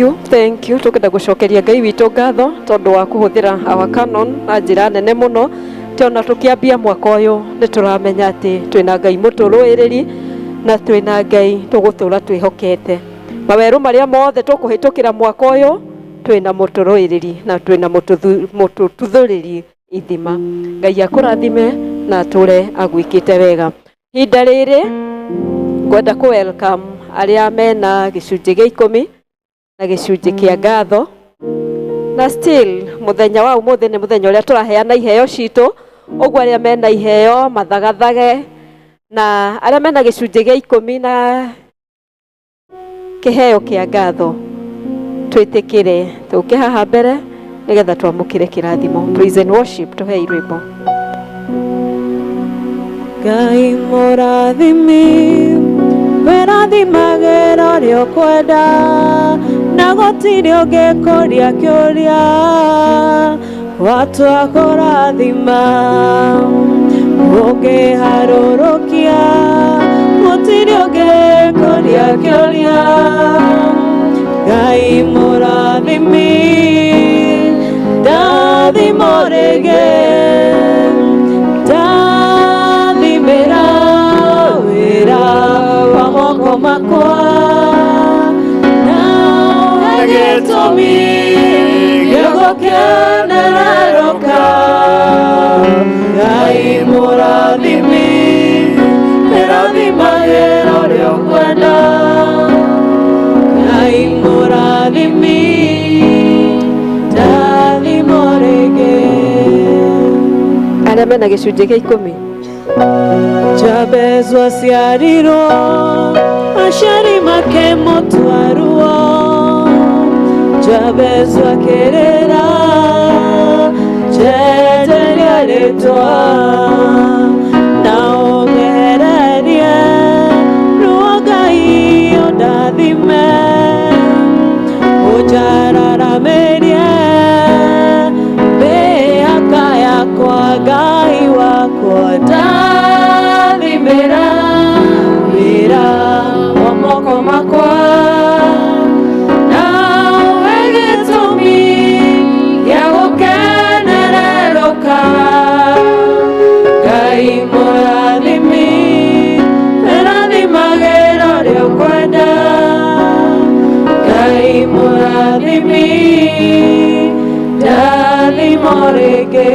S2: you. Tũkenda gũcokeria Ngai witũ ngatho tondũ wa kũhũthĩra our canon na njĩra nene mũno. Tona tũkĩambia mwaka ũyũ nĩ tũramenya atĩ twĩna Ngai mũtũrũĩrĩri na twĩna Ngai tũgũtũra twĩhokete. Mawerũ marĩa mothe tũkũhĩtũkĩra mwaka ũyũ twĩna mũtũrũĩrĩri na twĩna mũtũtuthũrĩri ithima. Ngai akũrathime na atũre agwĩkĩte wega. Hinda rĩrĩ ngwenda kũ welcome arĩa mena gĩcunjĩ gĩa 10 na gĩcunjĩ kĩa ngatho, na still mũthenya wa ũmũthĩ nĩ mũthenya ũrĩa tũraheana iheo citũ. Ũguo arĩa mena iheo mathagathage, na arĩa mena gĩcunjĩ gĩa 10 na kĩheo kĩa ngatho twĩtĩkĩre tũke haha mbere nĩgetha twamũkĩre kĩrathimo. Praise and worship, tũhei rwĩmbo.
S5: Ngai mũrathimi wĩrathimagĩra ũrĩa ũkwenda, na gũtirĩ ũngĩkũria kĩũria watua kũrathima. Ũngĩharũrũkia gũtirĩ ũngĩkũria kĩũria. Ngai mũrathimi ndathimo rĩngĩ, ndathimĩra wĩra wa moko makwa, na ũhe gĩtũmi gĩa gũkenerũrũka. Ngai mũrathimi wĩrathimagĩra ũrĩa ũkwenda. Ngai mũrathimi ndathimo rĩngĩ.
S2: Arĩa mena gĩcunjĩ gĩa 10.
S5: Jabezu aciarirwo aciari make mũtwaruo. Jabezu akĩrĩra njenjeria rĩtwa, na ũngehererie ruo Ngai ũndathime. Ũnjararamĩrie mĩhaka yakwa Ngai wakwa, ndathimĩra wĩra wa moko makwa, na ũhe gĩtũmi gĩa gũkenerũrũka. Ngai mũrathimi rĩngĩ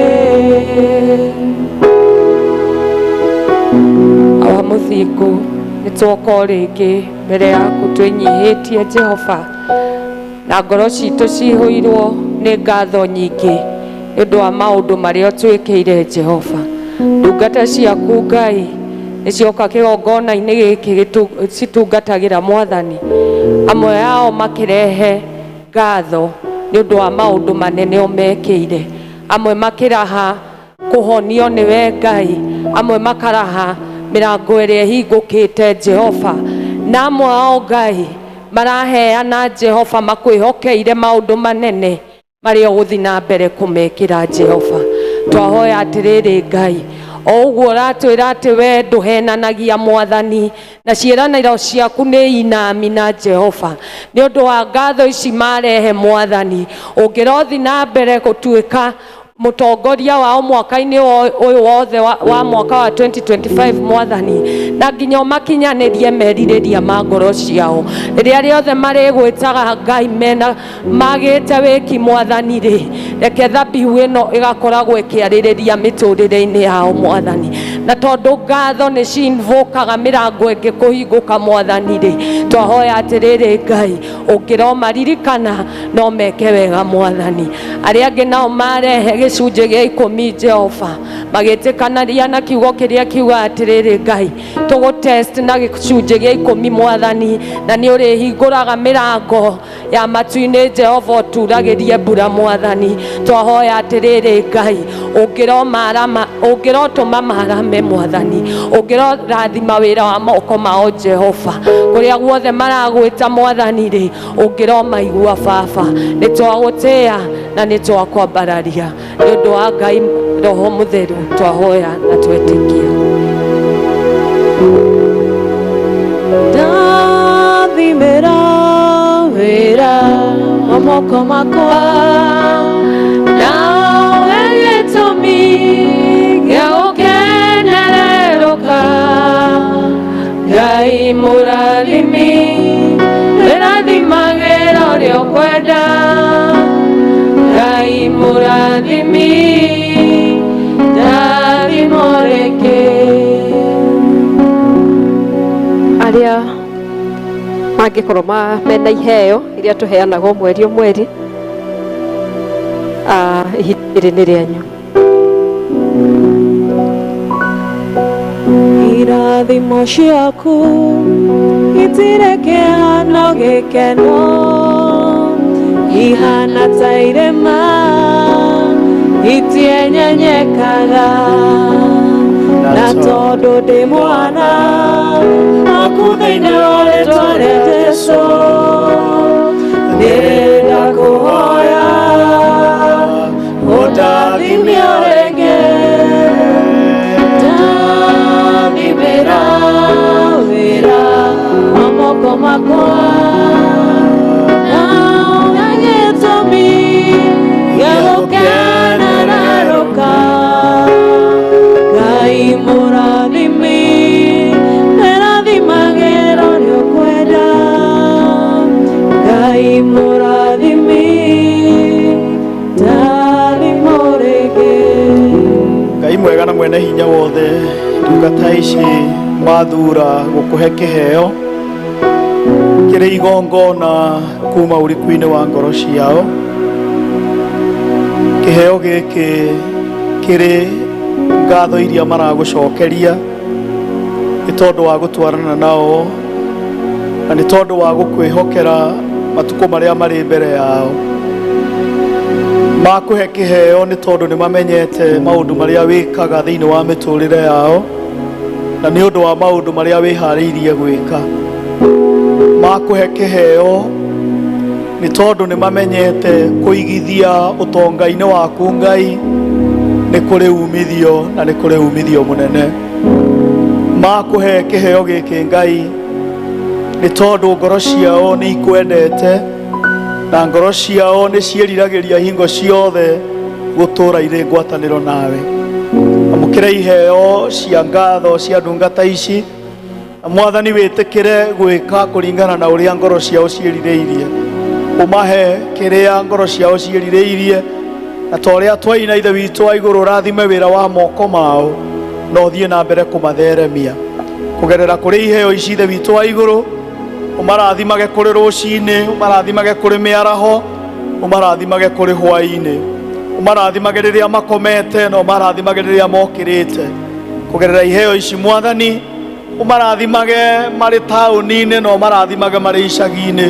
S5: awa mũthingu nĩ tuoka rĩngĩ mbere yaku twĩnyihĩtie Jehova na ngoro citũ cihũirwo nĩ ngatho nyingĩ nĩ ũndũ wa maũndũ marĩa ũtwĩkĩire Jehova. Ndungata ciaku Ngai nĩ cioka kĩgongona-inĩ gĩkĩ citungatagĩra Mwathani, amwe ao makĩrehe ngatho nĩ ũndũ wa maũndũ manene ũmekĩire, amwe makĩraha kũhonio nĩwe Ngai, amwe makaraha mĩrango ĩrĩa ĩhingũkĩte Jehova, na amwe ao Ngai maraheana Jehova makwĩhokeire maũndũ manene marĩa ũgũthiĩ na mbere kũmekĩra Jehova. Twahoya atĩrĩrĩ Ngai, o ũguo ũratwĩra atĩ we ndũhenanagia Mwathani na ciĩranĩro ciaku nĩ inami na Jehova, nĩ ũndũ wa ngatho ici marehe Mwathani, ũngĩrothi na mbere gũtuĩka mũtongoria wao mwaka-inĩ ũyũ wothe wa mwaka wa 2025 Mwathani, na nginya makinyanĩrie merirĩria ma ngoro ciao rĩrĩa rĩothe marĩgwĩtaga Ngai mena magĩte wĩki Mwathani rĩ, reke thabihu ĩno ĩgakoragwo ĩkĩarĩrĩria mĩtũrĩre-inĩ yao Mwathani, na tondũ ngatho nĩ cinvokaga mĩrango ĩngĩ kũhingũka Mwathani rĩ, twahoya atĩrĩrĩ Ngai, ũngĩromaririkana no meke wega Mwathani. Arĩa angĩ nao marehe gĩcunjĩ gĩa 10 Jehova magĩtĩkanaria na kiugo kĩrĩa kiuga atĩrĩrĩ Ngai, tũgũ-test na gĩcunjĩ gĩa 10 Mwathani, na nĩ ũrĩhingũraga mĩrango ya matu-inĩ Jehova ũturagĩrie mbura Mwathani. Twahoya atĩrĩrĩ Ngai, ũngĩrotũma marame Mwathani, ũngĩrorathima wĩra wa moko mao Jehova, kũrĩa guothe maragwĩta Mwathani rĩ, ũngĩromaigua Baba, nĩ twagũtĩĩa na nĩ twakwambararia nĩ ũndũ wa Ngai Roho Mũtheru twahoya na twetĩkia. Ndathimĩra wĩra wa moko makwa, nawe gĩtũmi gĩa gũkenererũka. Ngai mũrathimi wĩrathimagĩra ũrĩa ũkwenda, Ngai mũrathimi ndathimo rĩngĩ.
S2: Arĩa mangĩkorwo mena iheo iria tũheanaga mweri mweri, ihinda nĩ rĩanyu.
S5: Irathimo ciaku itirĩ kĩhano gĩkeno, ihana ta irĩma itienyenyekaga, na tondũ ndĩ mwana waku thĩinĩ wa rĩĩtwa rĩa Jesũ, ndĩrenda kũhoya ũndathime o rĩngĩ. Ndathimĩra wĩra wa moko makwa, nawe gĩtũmi gĩa gũkenererũka. Ngai mũrathimi wĩrathimagĩra ũrĩa ũkwenda, Ngai mũrathimi ndathimo rĩngĩ.
S1: Ngai mwega na mwene hinya wothe, ndungata ici mathura gũkũhe kĩheo kĩrĩ igongona kuma ũriku-inĩ wa ngoro ciao. Kĩheo gĩkĩ kĩrĩ ngatho iria maragũcokeria nĩ tondũ wa gũtwarana nao na nĩ tondũ wa gũkwĩhokera matukũ marĩa marĩ mbere yao. Makũhe kĩheo nĩ tondũ nĩ mamenyete maũndũ marĩa wĩkaga thĩinĩ wa mĩtũrĩre yao, na nĩ ũndũ wa maũndũ marĩa wĩharĩirie gwĩka. Makũhe kĩheo nĩ tondũ nĩ mamenyete kũigithia ũtonga-inĩ waku Ngai nĩ kũrĩ umithio, na nĩ kũrĩ umithio mũnene. Makũhe kĩheo gĩkĩ Ngai nĩ tondũ ngoro ciao nĩ ikwendete, na ngoro ciao nĩ ciĩriragĩria hingo ciothe gũtũũra irĩ ngwatanĩro nawe. Amũkĩre iheo cia ngatho cia ndungata ici, na Mwathani wĩtĩkĩre gwĩka kũringana na ũrĩa ngoro ciao ciĩrirĩirie. Ũmahe kĩrĩa ngoro ciao ciĩrirĩirie, na ta ũrĩa twaina ithe witũ wa igũrũ rathime wĩra wa moko mao na ũthiĩ na mbere kũmatheremia kũgerera kũrĩ iheo ici ithe witũ wa igũrũ ũmarathimage kũrĩ rũcinĩ ũmarathimage kũrĩ mĩaraho ũmarathimage kũrĩ hwaĩ-inĩ ũmarathimage rĩrĩa makomete na ũmarathimage rĩrĩa mokĩrĩte kũgerera iheo ici Mwathani ũmarathimage marĩ taũni-inĩ na ũmarathimage marĩ icagi-inĩ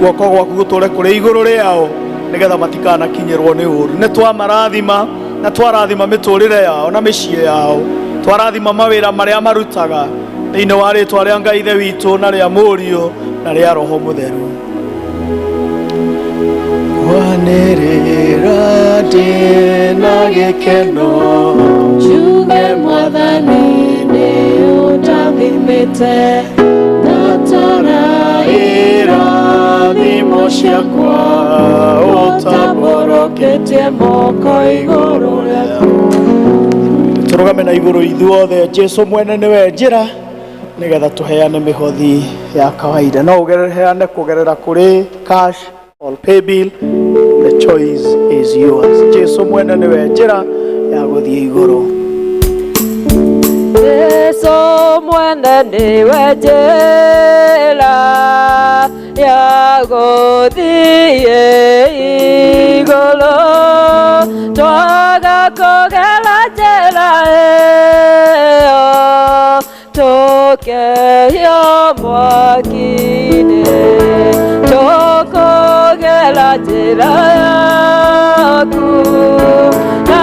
S1: guoko gwaku gũtũre kũrĩ igũrũ rĩao nĩgetha matikanakinyĩrwo nĩ ũũru nĩ twamarathima na twarathima mĩtũrĩre yao na mĩciĩ yao twarathima mawĩra marĩa marutaga thĩinĩ wa rĩtwa rĩa Ngai ithe witũ na rĩa Mũriũ na rĩa Roho Mũtheru. Kwanĩrĩra ndĩna gĩkeno njuge Mwathani nĩ ũndathimĩte ndatara irathimo ciakwa ũtambũrũkĩtie moko igũrũ rĩaku. Tũrũgame na igũrũ ithuothe. Jesũ mwene nĩwe njĩra nĩgetha tũheane mĩhothi ya kawaida no ũheane kũgerera kũrĩ cash or pay bill. The choice is yours. Jesũ mwene nĩwe njĩra ya gũthiĩ igũrũ.
S2: Jesũ mwene nĩwe njĩra ya gũthiĩ igũrũ twaga kũgera njĩra ĩyo tũkehio mwaki-inĩ tũkũgera njĩra yaku na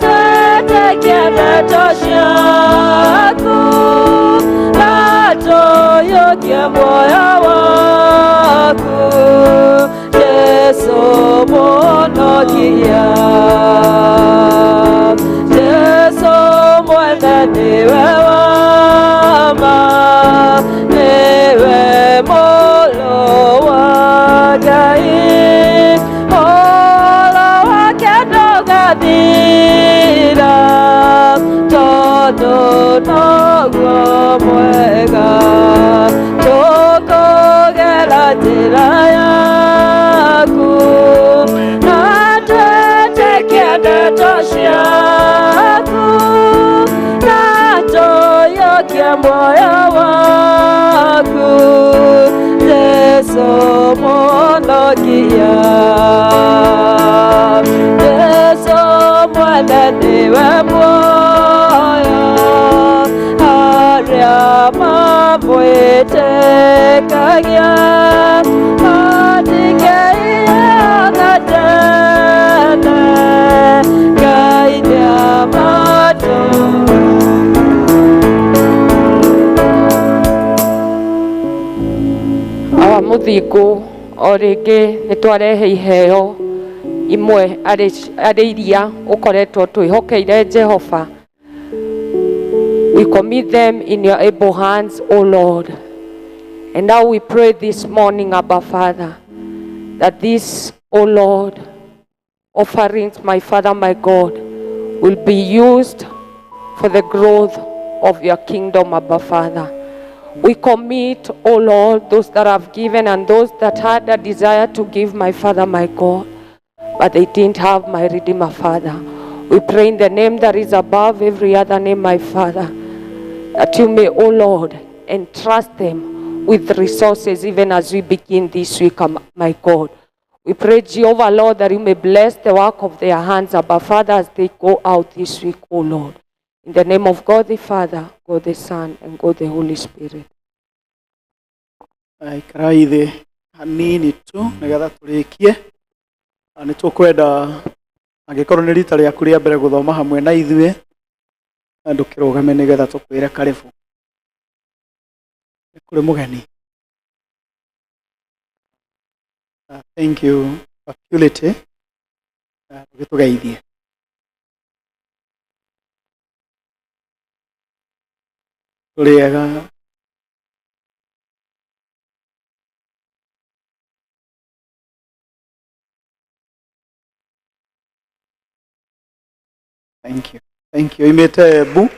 S2: twĩtĩkie ndeto ciaku na tũiyũkie muoyo waku Jesũ mũhonokia Jesũ mwene nĩwe wama nĩwe mũlũ wa Ngai ũhoro wake ndũgathira tondũ noguo mwega tũkũgera njĩra yaku na twĩtĩkie ndeto ciaku na tũiyũkie muoyo waku Jesũ mũhonokia Jesũ mwene nĩwe muoyo arĩa mamwĩtĩkagia matikeiona tene Ngai nĩamatũũra. Mũthingu o rĩngĩ nĩ twarehe iheo imwe arĩ iria ũkoretwo twĩhokeire Jehova. We commit them in your able hands, O Lord. And now we pray this morning, Abba Father, that this, O Lord, offerings, my Father, my God, will be used for the growth of your kingdom, Abba Father. We commit, O Lord, those that have given and those that had a desire to give, my Father, my God, but they didn't have, my Redeemer, Father. We pray in the name that is above every other name, my Father, that you may, O Lord, entrust them with resources even as we begin this week, my God. We pray, Jehovah, Lord, that you may bless the work of their hands, Abba Father, as they go out this week, O Lord. In the name of God the Father, God the Son, and God the Holy Spirit.
S1: Ikarai thĩ hanini tu nĩgetha tũrĩkie. Nĩ tũkwenda angĩkorwo nĩ rita rĩaku rĩa mbere gũthoma hamwe na ithuĩ ndũkĩrũgame nĩgetha tũkwĩre karibu. Nĩ kũrĩ mũgeni. Thank you, Faculty. Tũgĩtũgeithie. Tũrĩega. Thank you. Thank you. Imete Embu.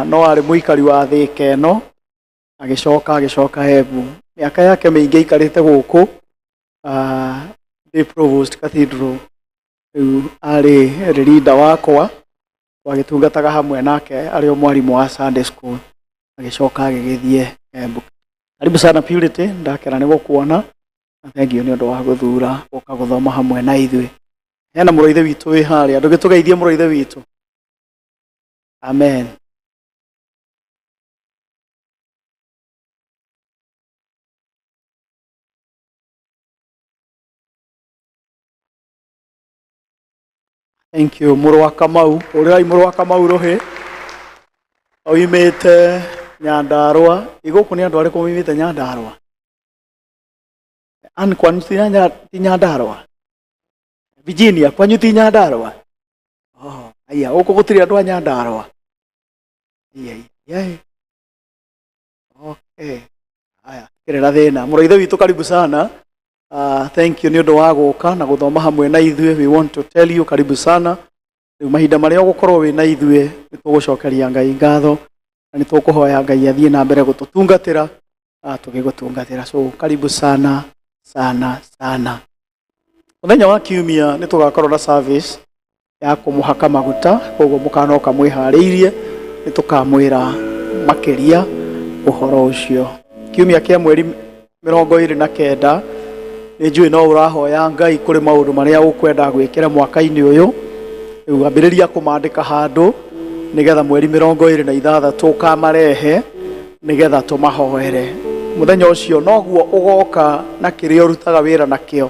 S1: No arĩ mũikari wa thĩka ĩno agĩcoka Embu. Mĩaka yake mĩingĩ aikarĩte gũkũ the Provost Cathedral Rĩu arĩ leader wakwa twagĩtungataga hamwe nake arĩ o mwarimu wa Sunday school agĩcoka agĩgĩthiĩ Embu. Karibu sana Purity, ndakena nĩ gũkuona na thengio nĩ ũndũ wa gũthura gũka gũthoma hamwe na ithuĩ. Hena mũrũithe witũ wĩ harĩa, ndũgĩtũgeithie mũrũithe witũ. Amen. Thank you. Mũrũ wa Kamau, ũrĩa mũrũ wa Kamau Rũhĩ oimĩte Nyandarũa. Igũkũ nĩ andũ arĩkũ moimĩte Nyandarũa? Ann, kwanyu ti Nyandarũa? Virginia, kwanyu ti Nyandarũa? Oh, aya, gũkũ gũtirĩ andũ a Nyandarũa. Okay. Aya, kĩrĩra thĩna. Mũrũithe witũ karibu sana. Thank you nĩ ũndũ wa gũka na gũthoma hamwe na ithuĩ. We want to tell you karibu sana. Rĩu mahinda marĩa ũgũkorwo wĩ na ithuĩ nĩ tũgũcokeria Ngai ngatho na nĩ tũkũhoya Ngai athiĩ na mbere gũtũtungatĩra tũgĩgũtungatĩra. So karibu sana sana sana. Mũthenya wa Kiumia nĩ tũgakorwo na service ya kũmũhaka maguta, koguo mũkanoka mwĩharĩirie nĩ tũkamwĩra makĩria ũhoro ũcio. Kiumia kĩa mweri 29 nĩnjũĩ no ũrahoya Ngai kũrĩ maũndũ marĩa ũkwenda gwĩkĩra mwaka-inĩ ũyũ. Rĩu ambĩrĩria kũmandĩka handũ nĩgetha mweri 26 ũkamarehe nĩgetha tũmahoere. Mũthenya ũcio noguo ũgoka na kĩrĩa ũrutaga wĩra nakĩo.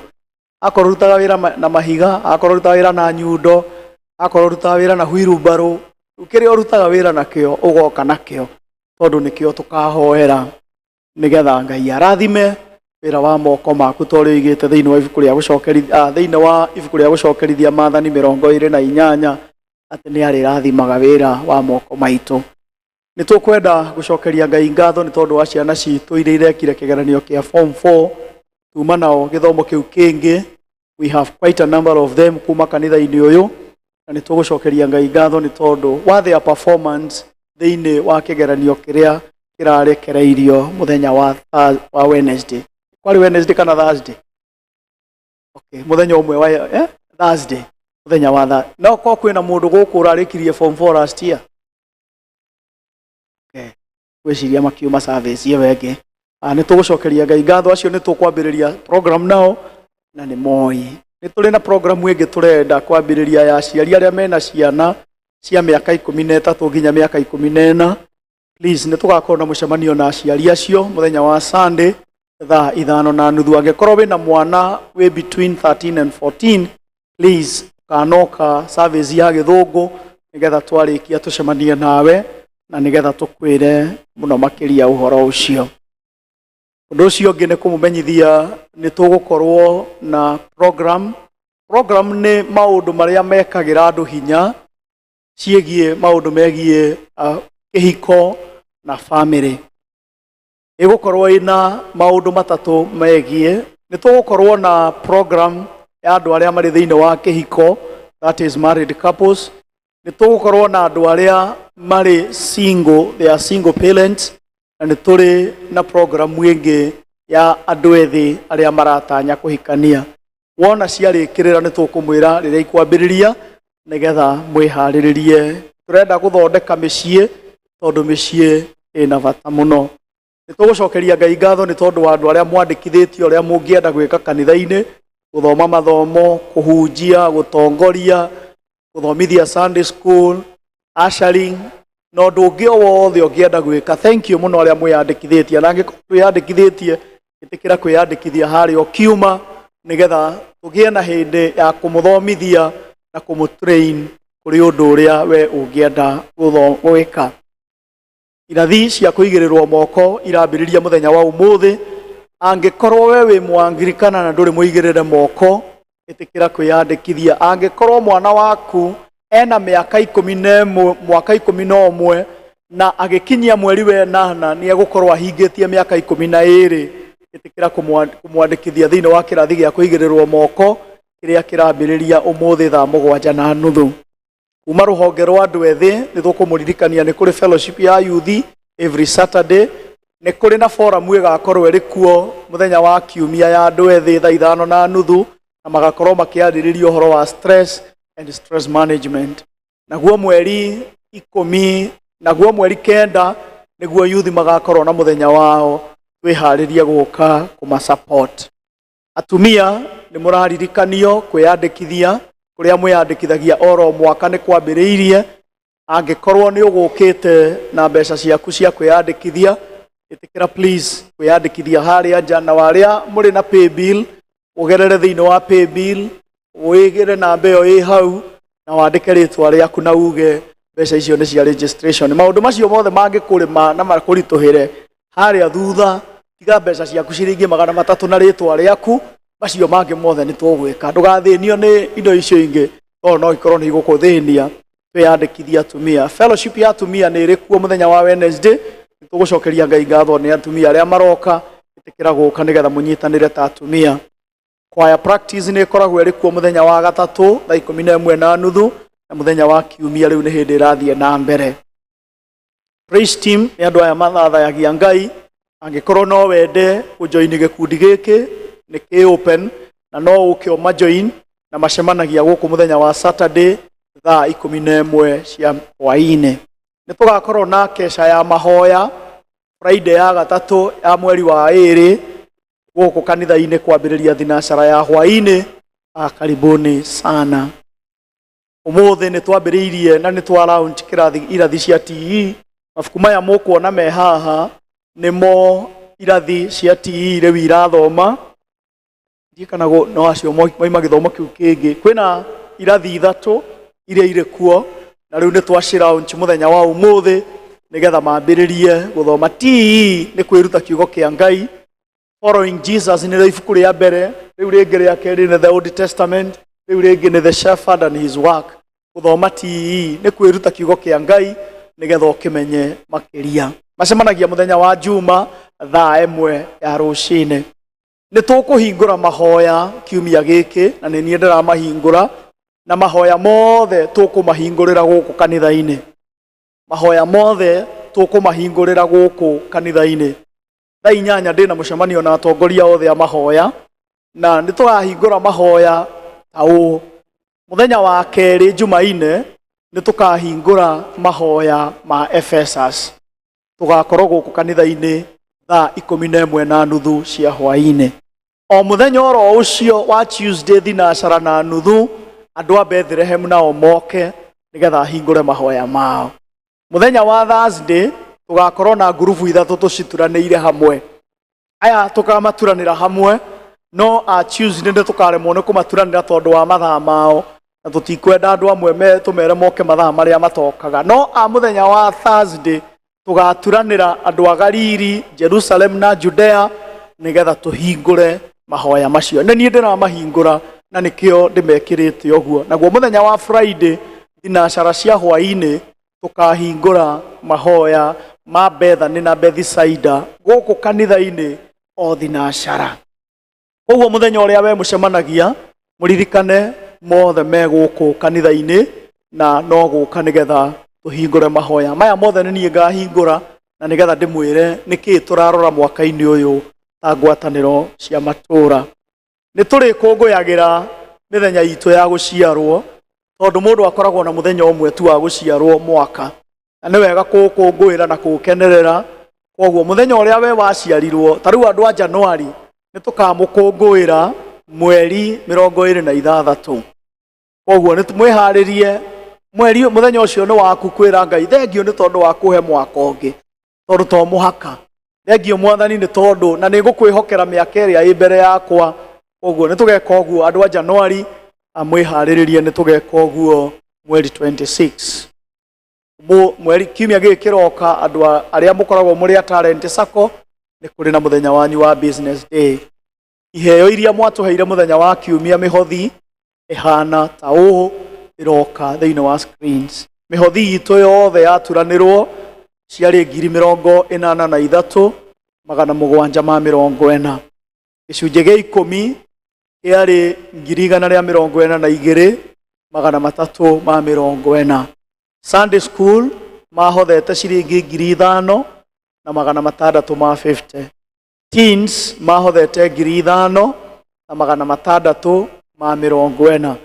S1: Akorwo ũrutaga wĩra na mahiga, akorwo ũrutaga wĩra na nyundo, akorwo ũrutaga wĩra na wheelbarrow, kĩrĩa ũrutaga wĩra nakĩo ũgoka nakĩo, tondũ nĩkĩo tũkahoera nĩgetha Ngai arathime wĩra wa moko maku tondũ ũigĩte thĩinĩ wa ibuku rĩa gũcokerithia Maathani 28 atĩ nĩ arĩrathimaga wĩra wa moko maitũ. Nĩ tũkwenda gũcokeria Ngai ngatho nĩ tondũ wa ciana citũ iria irekire kĩgeranio kĩa form 4 tuma nao gĩthomo kĩu kĩngĩ. We have quite a number of them kuma kanitha-inĩ ũyũ na nĩ tũgũcokeria Ngai ngatho nĩ tondũ wa their performance thĩinĩ wa kĩgeranio kĩrĩa kĩrarekereirio mũthenya wa Wednesday. Kwari Wednesday kana Thursday? Okay, mũthenya ũmwe wa Thursday. Mũthenya wa Thursday. No ko kwĩna mũndũ gũkũ ũrarĩkirie form 4 last year? Okay. Gwĩciria makiuma service ĩyo ĩngĩ. Nĩ tũgũcokeria Ngai ngatho. Acio nĩ tũkwambĩrĩria program nao na nĩ moi. Nĩ tũrĩ na program ĩngĩ tũrenda kwambĩrĩria ya aciari arĩa mena ciana cia mĩaka 13 nginya mĩaka 14. Please nĩ tũgakorwo na mũcemanio na aciari acio mũthenya wa Sunday thaa 5:30. Angĩkorwo wĩna mwana wĩ between 13 and 14, please kanoka service ya gĩthũngũ nĩgetha twarĩkia tũcemanie nawe na nĩgetha tũkwĩre mũno makĩria ũhoro ũcio. Ũndũ ũcio ũngĩ nĩ kũmũmenyithia nĩ tũgũkorwo na program nĩ maũndũ marĩa mekagĩra andũ hinya ciĩgiĩ maũndũ megiĩ kĩhiko na family. Ĩgũkorwo ĩna maũndũ matatũ megiĩ. Nĩ tũgũkorwo na program ya andũ arĩa marĩ thĩinĩ wa kĩhiko, that is married couples. Nĩ tũgũkorwo na andũ arĩa marĩ single, they are single parents, na nĩ tũrĩ na program ĩngĩ ya andũ ethĩ arĩa maratanya kũhikania. Wona ciarĩkĩrĩra nĩ tũkũmwĩra rĩrĩa ikwambĩrĩria nĩgetha mwĩharĩrĩrie. Tũrenda gũthondeka mĩciĩ tondũ mĩciĩ ĩna bata mũno. Nĩ tũgũcokeria Ngai ngatho nĩ tondũ wa andũ arĩa mwandĩkithĩtio arĩa mũngĩenda gwĩka kanitha-inĩ, gũthoma mathomo, kũhunjia, gũtongoria, gũthomithia Sunday school, ushering, na ũndũ ũngĩ o wothe ũngĩenda gwĩka. Thank you mũno arĩa mwĩyandĩkithĩtie. Na angĩkorwo twĩyandĩkithĩtie, ĩtĩkĩra kwĩyandĩkithia harĩa o kiuma nĩgetha tũgĩe na hĩndĩ ya kũmũthomithia na kũmũtrain kũrĩ ũndũ ũrĩa we ũngĩenda gwĩka. Irathi cia kũigĩrĩrwo moko irambĩrĩria mũthenya wa ũmũthĩ. Angĩkorwo we wĩ Mũangirikana na ndũrĩ mũigĩrĩre moko, ĩtĩkĩra kwĩyandĩkithia. Angĩkorwo mwana waku ena mĩaka 11, mwaka 11 na agĩkinyia mweri wa 8 nĩ egũkorwo ahingĩtie mĩaka 12, ĩtĩkĩra kũmwandĩkithia thĩinĩ wa kĩrathi gĩa kũigĩrĩrwo moko kĩrĩa kĩrambĩrĩria ũmũthĩ thaa 7:30. Kuma rũhonge rwa andũ ethĩ nĩ tũkũmũririkania nĩ kũrĩ fellowship ya youth every Saturday. Nĩ kũrĩ na forum ĩgakorwo ĩrĩ kuo mũthenya wa Kiumia ya andũ ethĩ thaa 5:30 na magakorwo makiarĩrĩria ũhoro wa stress and stress management. Naguo mweri 10 naguo mweri 9 nĩguo youth magakorwo na mũthenya wao twĩharĩria gũka kuma support. Atumia nĩ mũraririkanio kwĩyandĩkithia kũrĩa mwĩyandĩkithagia oro mwaka nĩ kwambĩrĩirie. Angĩkorwo nĩ ũgũkĩte na mbeca ciaku cia kwĩyandĩkithia, ĩtĩkĩra please kwĩyandĩkithia harĩa nja, na warĩa mũrĩ na pay bill ũgerere thĩinĩ wa pay bill, wĩgĩre namba ĩyo ĩ hau na wandĩke rĩtwa rĩaku na uge mbeca icio nĩ cia registration. Maũndũ macio mothe mangĩkũrĩma na makũritũhĩre harĩa thutha, tiga mbeca ciaku ciringi 300 na rĩtwa rĩaku, macio mangĩ mothe nĩ tũgwĩka. Ndũgathĩnio nĩ indo icio ingĩ, no ikorwo nĩ igũkũthĩnia. Twĩyandĩkithia atumia. Fellowship ya atumia nĩ ĩrĩ kuo mũthenya wa Wednesday. Tũgũcokeria Ngai ngatho nĩ atumia arĩa maroka, ĩtĩkĩra gũka nĩgetha mũnyitanĩre ta atumia. Choir practice nĩ ĩkoragwo ĩrĩ kuo mũthenya wa gatatũ thaa 11:30, na mũthenya wa kiumia rĩu nĩ hĩndĩ ĩrathiĩ na mbere. Praise team nĩ andũ aya mathathayagia Ngai. Angĩkorwo no wende ũjoini gĩkundi gĩkĩ, nĩ kĩ open na no ũkĩ majoin, na macemanagia gũkũ mũthenya wa Saturday thaa 11 cia hwaĩ-inĩ. Nĩ tũgakorwo na kesha ya mahoya Friday ya gatatũ ya mweri wa 2 gũkũ kanitha-inĩ kwambĩrĩria thinacara ya hwaĩ-inĩ. Karibuni sana. Ũmũthĩ nĩ twambĩrĩirie na nĩ twa launch irathi cia TE. Mabuku maya mũkuona me haha nĩmo irathi cia TE rĩu irathoma. Kana no acio moima gĩthomo kĩu kĩngĩ. Kwĩna irathi 3 iria irĩ kuo, na rĩu nĩ twa launch mũthenya wa ũmũthĩ nĩgetha mambĩrĩrie gũthoma. TE nĩ kwĩruta kiugo kĩa Ngai. Following Jesus nĩ ibuku rĩa mbere, rĩu rĩngĩ rĩa kerĩ nĩ the Old Testament, rĩu rĩngĩ nĩ the Shepherd and his work. Gũthoma TE nĩ kwĩruta kiugo kĩa Ngai nĩgetha ũkĩmenye makĩria. Macemanagia mũthenya wa Juma thaa 1 ya rũcinĩ. Nĩ tũkũhingũra mahoya kiumia gĩkĩ, na nĩ niĩ ndĩramahingũra, na mahoya mothe tũkũmahingũrĩra gũkũ kanitha-inĩ. Mahoya mothe tũkũmahingũrĩra gũkũ kanitha-inĩ. Thaa 8 ndĩna mũcemanio na atongoria othe a mahoya, na nĩ tũkahingũra mahoya ta ũũ. Mũthenya wa kerĩ Jumaine nĩ tũkahingũra mahoya ma Ephesus. Tũgakorwo gũkũ kanitha-inĩ thaa 11:30 cia hwaĩ-inĩ. O mũthenya oro ũcio wa Tuesday thinacara na nuthu, andũ a Bethlehem nao moke nĩgetha hingũre mahoya mao. Mũthenya wa Thursday tũgakorwo na ngurubu 3 tũcituranĩire hamwe. Aya tũkamaturanĩra hamwe, no a Tuesday nĩ tũkaremwo nĩ kũmaturanĩra tondũ wa mathaa mao, na tũtikwenda andũ amwe tũmere moke mathaa marĩa matokaga. No a mũthenya wa Thursday tũgaturanĩra andũ a Galili, Jerusalem na Judea nĩgetha tũhingũre mahoya macio. Nĩ niĩ ndĩramahingũra na nĩkĩo ndĩmekĩrĩte ũguo. Naguo mũthenya wa Friday thinacara cia hwaĩ-inĩ tũkahingũra mahoya ma Bethany na Bethisaida gũkũ kanitha-inĩ o thinacara. Koguo mũthenya ũrĩa we mũcemanagia mũririkane mothe me gũkũ kanitha-inĩ, na no gũka nĩgetha tũhingũre mahoya maya mothe. Nĩ niĩ ngahingũra na nĩgetha ndĩmwĩre nĩkĩĩ tũrarora mwaka-inĩ ũyũ ta ngwatanĩro cia matũũra. Nĩ tũrĩkũngũyagĩra mĩthenya itũ ya gũciarwo, tondũ mũndũ akoragwo na mũthenya ũmwe tu wa gũciarwo mwaka, na nĩ wega kũũkũngũĩra na kũũkenerera. Koguo mũthenya ũrĩa we waciarirwo, ta rĩu andũ a Januari nĩ tũkamũkũngũĩra mweri 26. Koguo nĩ mwĩharĩrie mweri mũthenya ũcio nĩ waku kwĩra Ngai thengio nĩ tondũ wa kũhe mwaka ũngĩ, tondũ to mũhaka. Thengio Mwathani nĩ tondũ na nĩ ngũkwĩhokera mĩaka ĩrĩa ĩ mbere yakwa. Koguo nĩ tũgeka ũguo andũ a Januari, mwĩharĩrĩrie nĩ tũgeka ũguo mweri 26. Mweri kiumia gĩkĩ kĩroka, andũ arĩa mũkoragwo mũrĩ a Talent Sacco nĩ kũrĩ na mũthenya wanyu wa business day. Iheo iria mwatũheire mũthenya wa kiumia mĩhothi ĩhana ta ũũ ĩroka thĩinĩ wa screens. Mĩhothi itũ yothe yaturanĩrwo ciarĩ 83,740. Gĩcunjĩ gĩa 10 kĩarĩ 142,340. Sunday school mahothete ciringi 5,650. Teens mahothete 5,650. ma 40.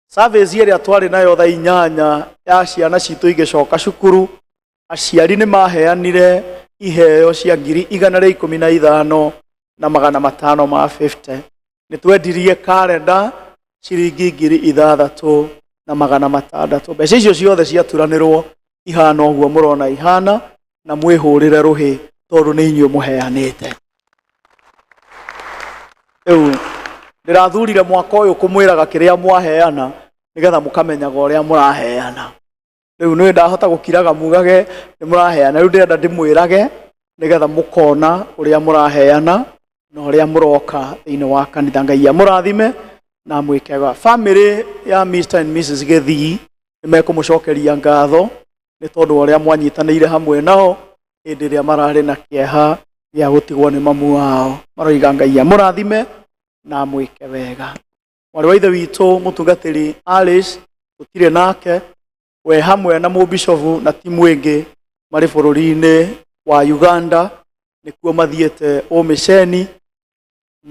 S1: Service ĩrĩa twarĩ nayo thaa 8 ya ciana citũ igĩcoka cukuru, aciari nĩ maheanire iheo cia 115,550. Nĩ twendirie kalenda ciringi 6,600. Mbeca icio ciothe ciaturanĩrwo ihana ũguo mũrona ihana, na mwĩhũrĩre rũhĩ tondũ nĩ inyuĩ mũheanĩte. Rĩu ndĩrathurire mwaka ũyũ kũmwĩraga kĩrĩa mwaheana nĩgetha mũkamenyaga ũrĩa mũraheana. Rĩu nĩ ndahota gũkiraga mugage nĩ mũraheana, rĩu ndĩrenda ndĩmwĩrage nĩgetha mũkona ũrĩa mũraheana na ũrĩa mũroka thĩinĩ wa kanitha. Ngai amũrathime na mwĩkega. Family ya Mr and Mrs Githii nĩ mekũmũcokeria ngatho nĩ tondũ ũrĩa mwanyitanĩire hamwe nao hĩndĩ ĩrĩa mararĩ na kĩeha gĩa gũtigwo nĩ mamu wao. Maroiga Ngai amũrathime na mwĩke wega. Mwarĩ wa ithe witũ mũtungatĩri Alice tũtirĩ nake, we hamwe na mũbishofu na timu ĩngĩ marĩ bũrũri-inĩ wa Uganda nĩkuo mathiĩte ũmĩceni,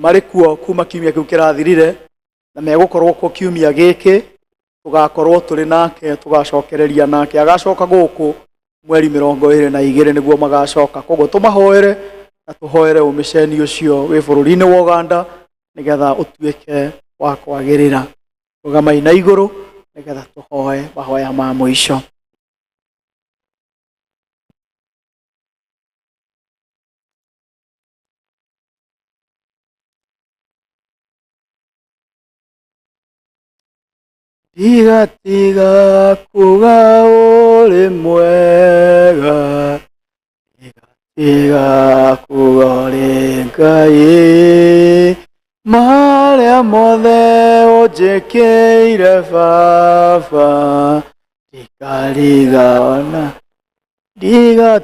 S1: marĩ kuo kuma kiumia kĩu kĩrathirire na megũkorwo kuo kiumia gĩkĩ. Tugakorwo tũrĩ nake, tugacokereria nake, agacoka gũkũ mweri 22 nĩguo magacoka. Koguo tũmahoere na tũhoere ũmĩceni ũcio wĩ bũrũri-inĩ wa Uganda nĩgetha ũtuĩke wa kwagĩrĩra. Rũgamai na igũrũ nĩgetha tũhoe mahoya ma mũico. Tiga kuga ũrĩ mwega, tiga kuga ũrĩ Ngai, marĩa mothe ũnjĩkĩire Baba, ndikarigana. Tiga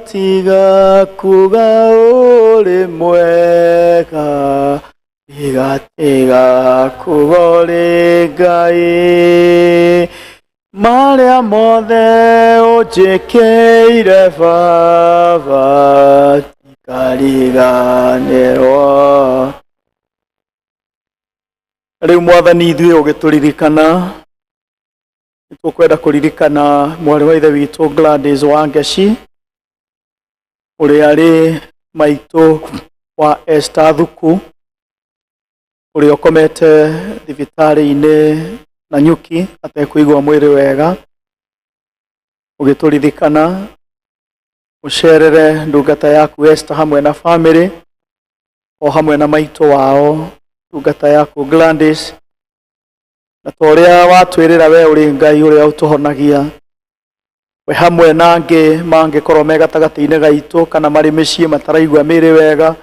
S1: kuga ũrĩ mwega, tiga kuga ũrĩ Ngai, marĩa mothe ũnjĩkĩire Baba, ndikariganĩrwo. Rĩu Mwathani ithuĩ ũgĩtũririkana, nĩtũkwenda kũririkana mwarĩ wa ithe witũ Gladys Wangeci, ũrĩa arĩ maitũ wa Esther Thuku, ũrĩa ũkomete thibitarĩ-inĩ Nanyuki atekũigua mwĩrĩ wega. Ũgĩtũririkana ũcerere ndungata yaku Esther hamwe na family, o hamwe na maitũ wao ndungata yaku Gladys, na torĩa watwĩrĩra we ũrĩ Ngai ũrĩa ũtũhonagia, we hamwe na angĩ mangĩkorwo me gatagatĩ-inĩ gaitũ kana marĩ mĩciĩ mataraigua mĩrĩ wega,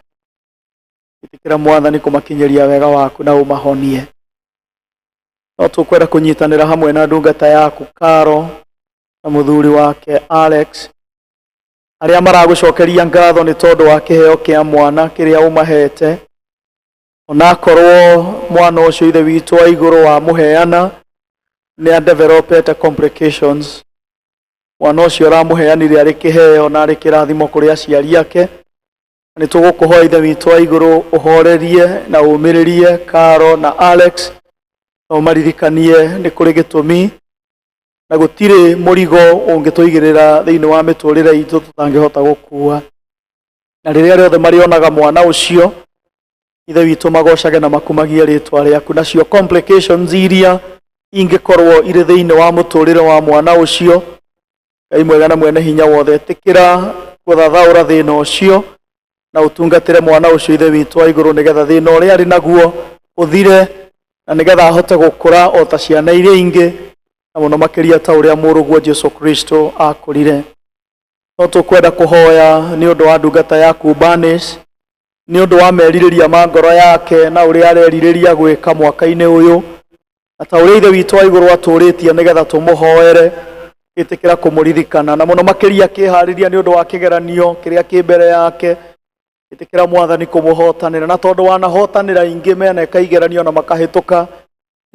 S1: ĩtĩkĩra Mwathani kũmakinyĩria wega waku na ũmahonie. No tũkwenda kũnyitanĩra hamwe na ndungata yaku Karo na mũthuri wake Alex, arĩa maragũcokeria ngatho nĩ tondũ wa kĩheo kĩa mwana kĩrĩa ũmahete. Onakorwo mwana ũcio ithe witũ wa igũrũ wa mũheana nĩ developed complications, mwana ũcio ũramũheanire arĩ kĩheo na arĩ kĩrathimo kũrĩ aciari ake. Nĩ tũgũkũhoya ithe witũ wa igũrũ ũhorerie na ũmĩrĩrie Karo na Alex, na ũmaririkanie nĩ kũrĩ gĩtũmi na gũtirĩ mũrigo ũngĩtũigĩrĩra thĩinĩ wa mĩtũrĩre itũ tũtangĩhota gũkua. Na rĩrĩa rĩothe marĩonaga mwana ũcio, ithe witũ magocage na makumagie rĩtwa rĩaku. Nacio complications iria ingĩkorwo irĩ thĩinĩ wa mũtũrĩre wa mwana ũcio, Ngai mwega na mwene hinya wothe, ĩtĩkĩra gũthathaũra thĩna ũcio na ũtungatĩre mwana ũcio ithe witũ wa igũrũ, nĩgetha thĩna ũrĩa arĩ naguo ũthire, na nĩgetha ahote gũkũra o ta ciana iria ingĩ, na mũno makĩria ta ũrĩa mũrũguo Jesu Kristo akũrire. No tũkwenda kũhoya nĩ ũndũ wa ndungata yaku Bernice, nĩ ũndũ wa merirĩria ma ngoro yake na ũrĩa arerirĩria gwĩka mwaka-inĩ ũyũ, na ta ũrĩa ithe witũ wa igũrũ atũrĩtie nĩgetha tũmũhoere, ĩtĩkĩra kũmũririkana na mũno makĩria kĩharĩria nĩ ũndũ wa kĩgeranio kĩrĩa kĩ mbere yake. Ĩtĩkĩra Mwathani kũmũhotanĩra, na tondũ wanahotanĩra ingĩ mena ĩkaigeranio na makahĩtũka,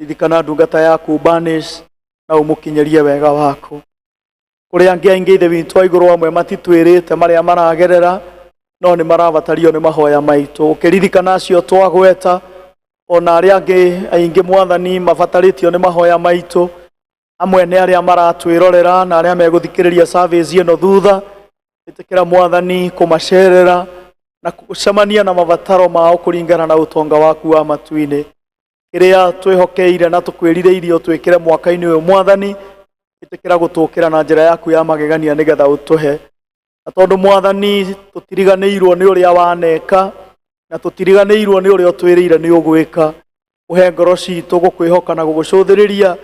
S1: ririkana ndungata yaku Bernice na ũmũkinyĩrie wega waku. Kũrĩ angĩ aingĩ ithe witũ wa igũrũ amwe matitwĩrĩte marĩa maragerera, no nĩ marabatario nĩ mahoya maitũ. Ũkĩririkana acio twagweta, ona aria aingi mwathani mabataritio ni mahoya maitu, amwe ni aria maratwirorera na aria meguthikiriria service ino thutha, itikira mwathani kumacerera na kucemania na mabataro mao kuringana na utonga waku wa matuini. Kiria twihokeire na tukwirireirio twikire mwaka-ini uyu mwathani, itikira gutukira na njira yaku ya magegania nigetha utuhe. Na tondu mwathani tutiriganiirwo ni uria waneka na tutiriganiirwo ni uria utwirire ni ugwika, uhe ngoro citu gukwihoka na gugucuthiriria,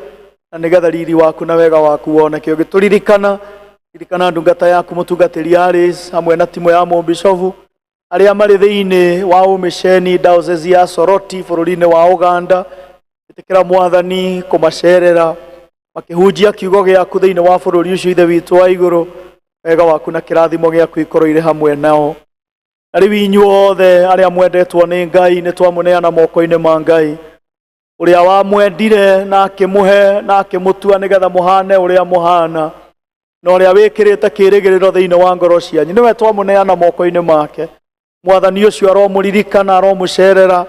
S1: na nigetha riri waku na wega waku woneke. Ugituririkana ndungata yaku mutungatiri Aris hamwe na timu ya Mubishovu aria mari thiini wa umisheni diocese ya Soroti bururi-ini wa Uganda, itikira mwathani kumacerera makihunjia kiugo giaku thiini wa bururi ucio ithe witu wa iguru, wega waku na kirathimo giaku ikorwo ire hamwe nao. Na riu inyuothe aria mwendetwo ni Ngai ni twamuneana moko-ini ma Ngai, uria wamwendire na akimuhe na akimutua nigetha muhane uria muhana, na uria wikirite kirigiriro thiini wa ngoro cianyu niwe twamuneana moko-ini make. Mwathani ucio aromuririkana, aromucerera,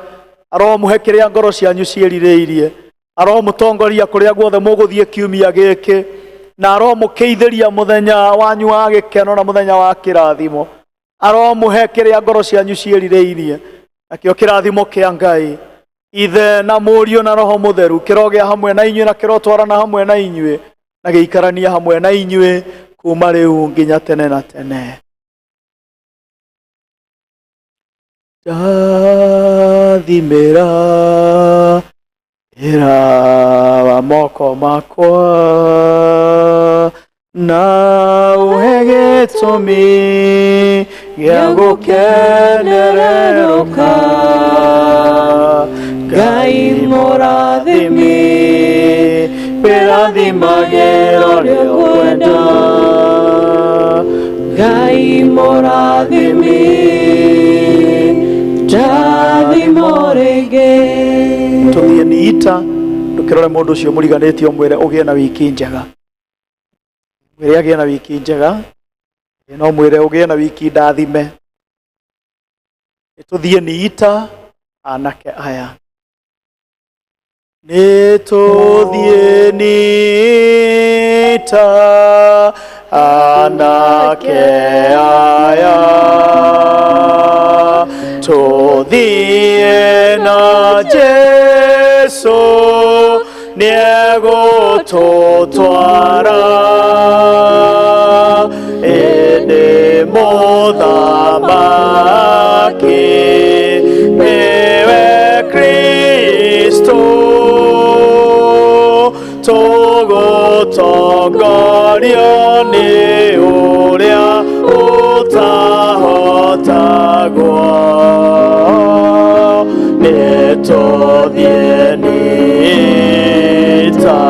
S1: aromuhe kiria ngoro cianyu cierireirie, aromutongoria kuria guothe muguthie kiumia giki, na aromukeithiria muthenya wanyu wa gikeno na muthenya wa kirathimo, aromuhe kiria ngoro cianyu cierireirie, nakio kirathimo kia Ngai Ithe na Mũriũ na Roho Mutheru kirogia hamwe na inyuĩ na kirotwarana hamwe na inyuĩ na giikarania hamwe na inyuĩ kuma riu nginya tene na tene. Ndathimĩra wĩra wa moko makwa na ũhe gĩtũmi gĩa gũkenererũka. Ngai mũrathimi wĩrathimagĩra ũrĩa ũkwenda. Ngai mũrathimi ndathimo rĩngĩ. Tũthiĩ niita tũkĩrore mũndũ ũcio mũriganĩtie ũmwĩre ũgĩe na wiki njega. Mwĩre agĩe na wiki njega, no mwĩre ũgĩe na wiki ndathime. Tũthiĩ niita anake aya. Nĩtũthiĩ niita anake aya, tũthiĩ na Jesũ nĩegũtũtwara, ĩndĩ mũthamaki nĩwe Kristo, tũgũtongorio nĩ ũrĩa ũtahotagwo. Nĩtũthiĩ niita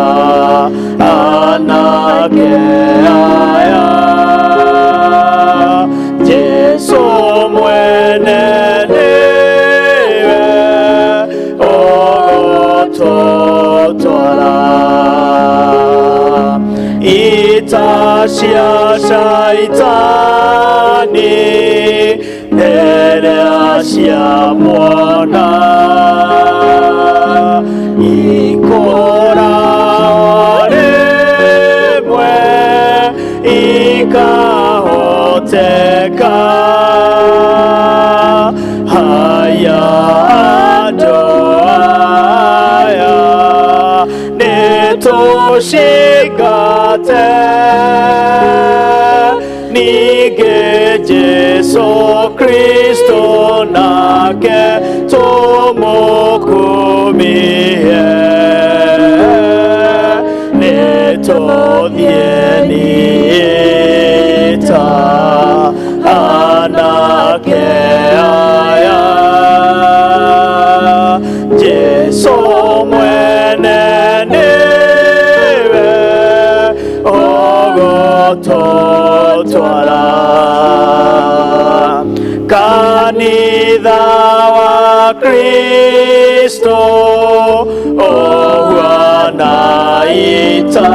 S1: anake aya, Jesũ mwene nĩwe ũgũtũtwara. Ita cia Shaitani rĩrĩa ciamuona ikũra rĩmwe ikahoteka. Haya andũ aya nĩtũcingate, ningĩ Jesũ Kristo nake tũmũkumie. Nĩtũthiĩ niita anake aya, Jesũ mwene nĩwe ũgũtũtwara. Kanitha wa Kristo ũhuana ita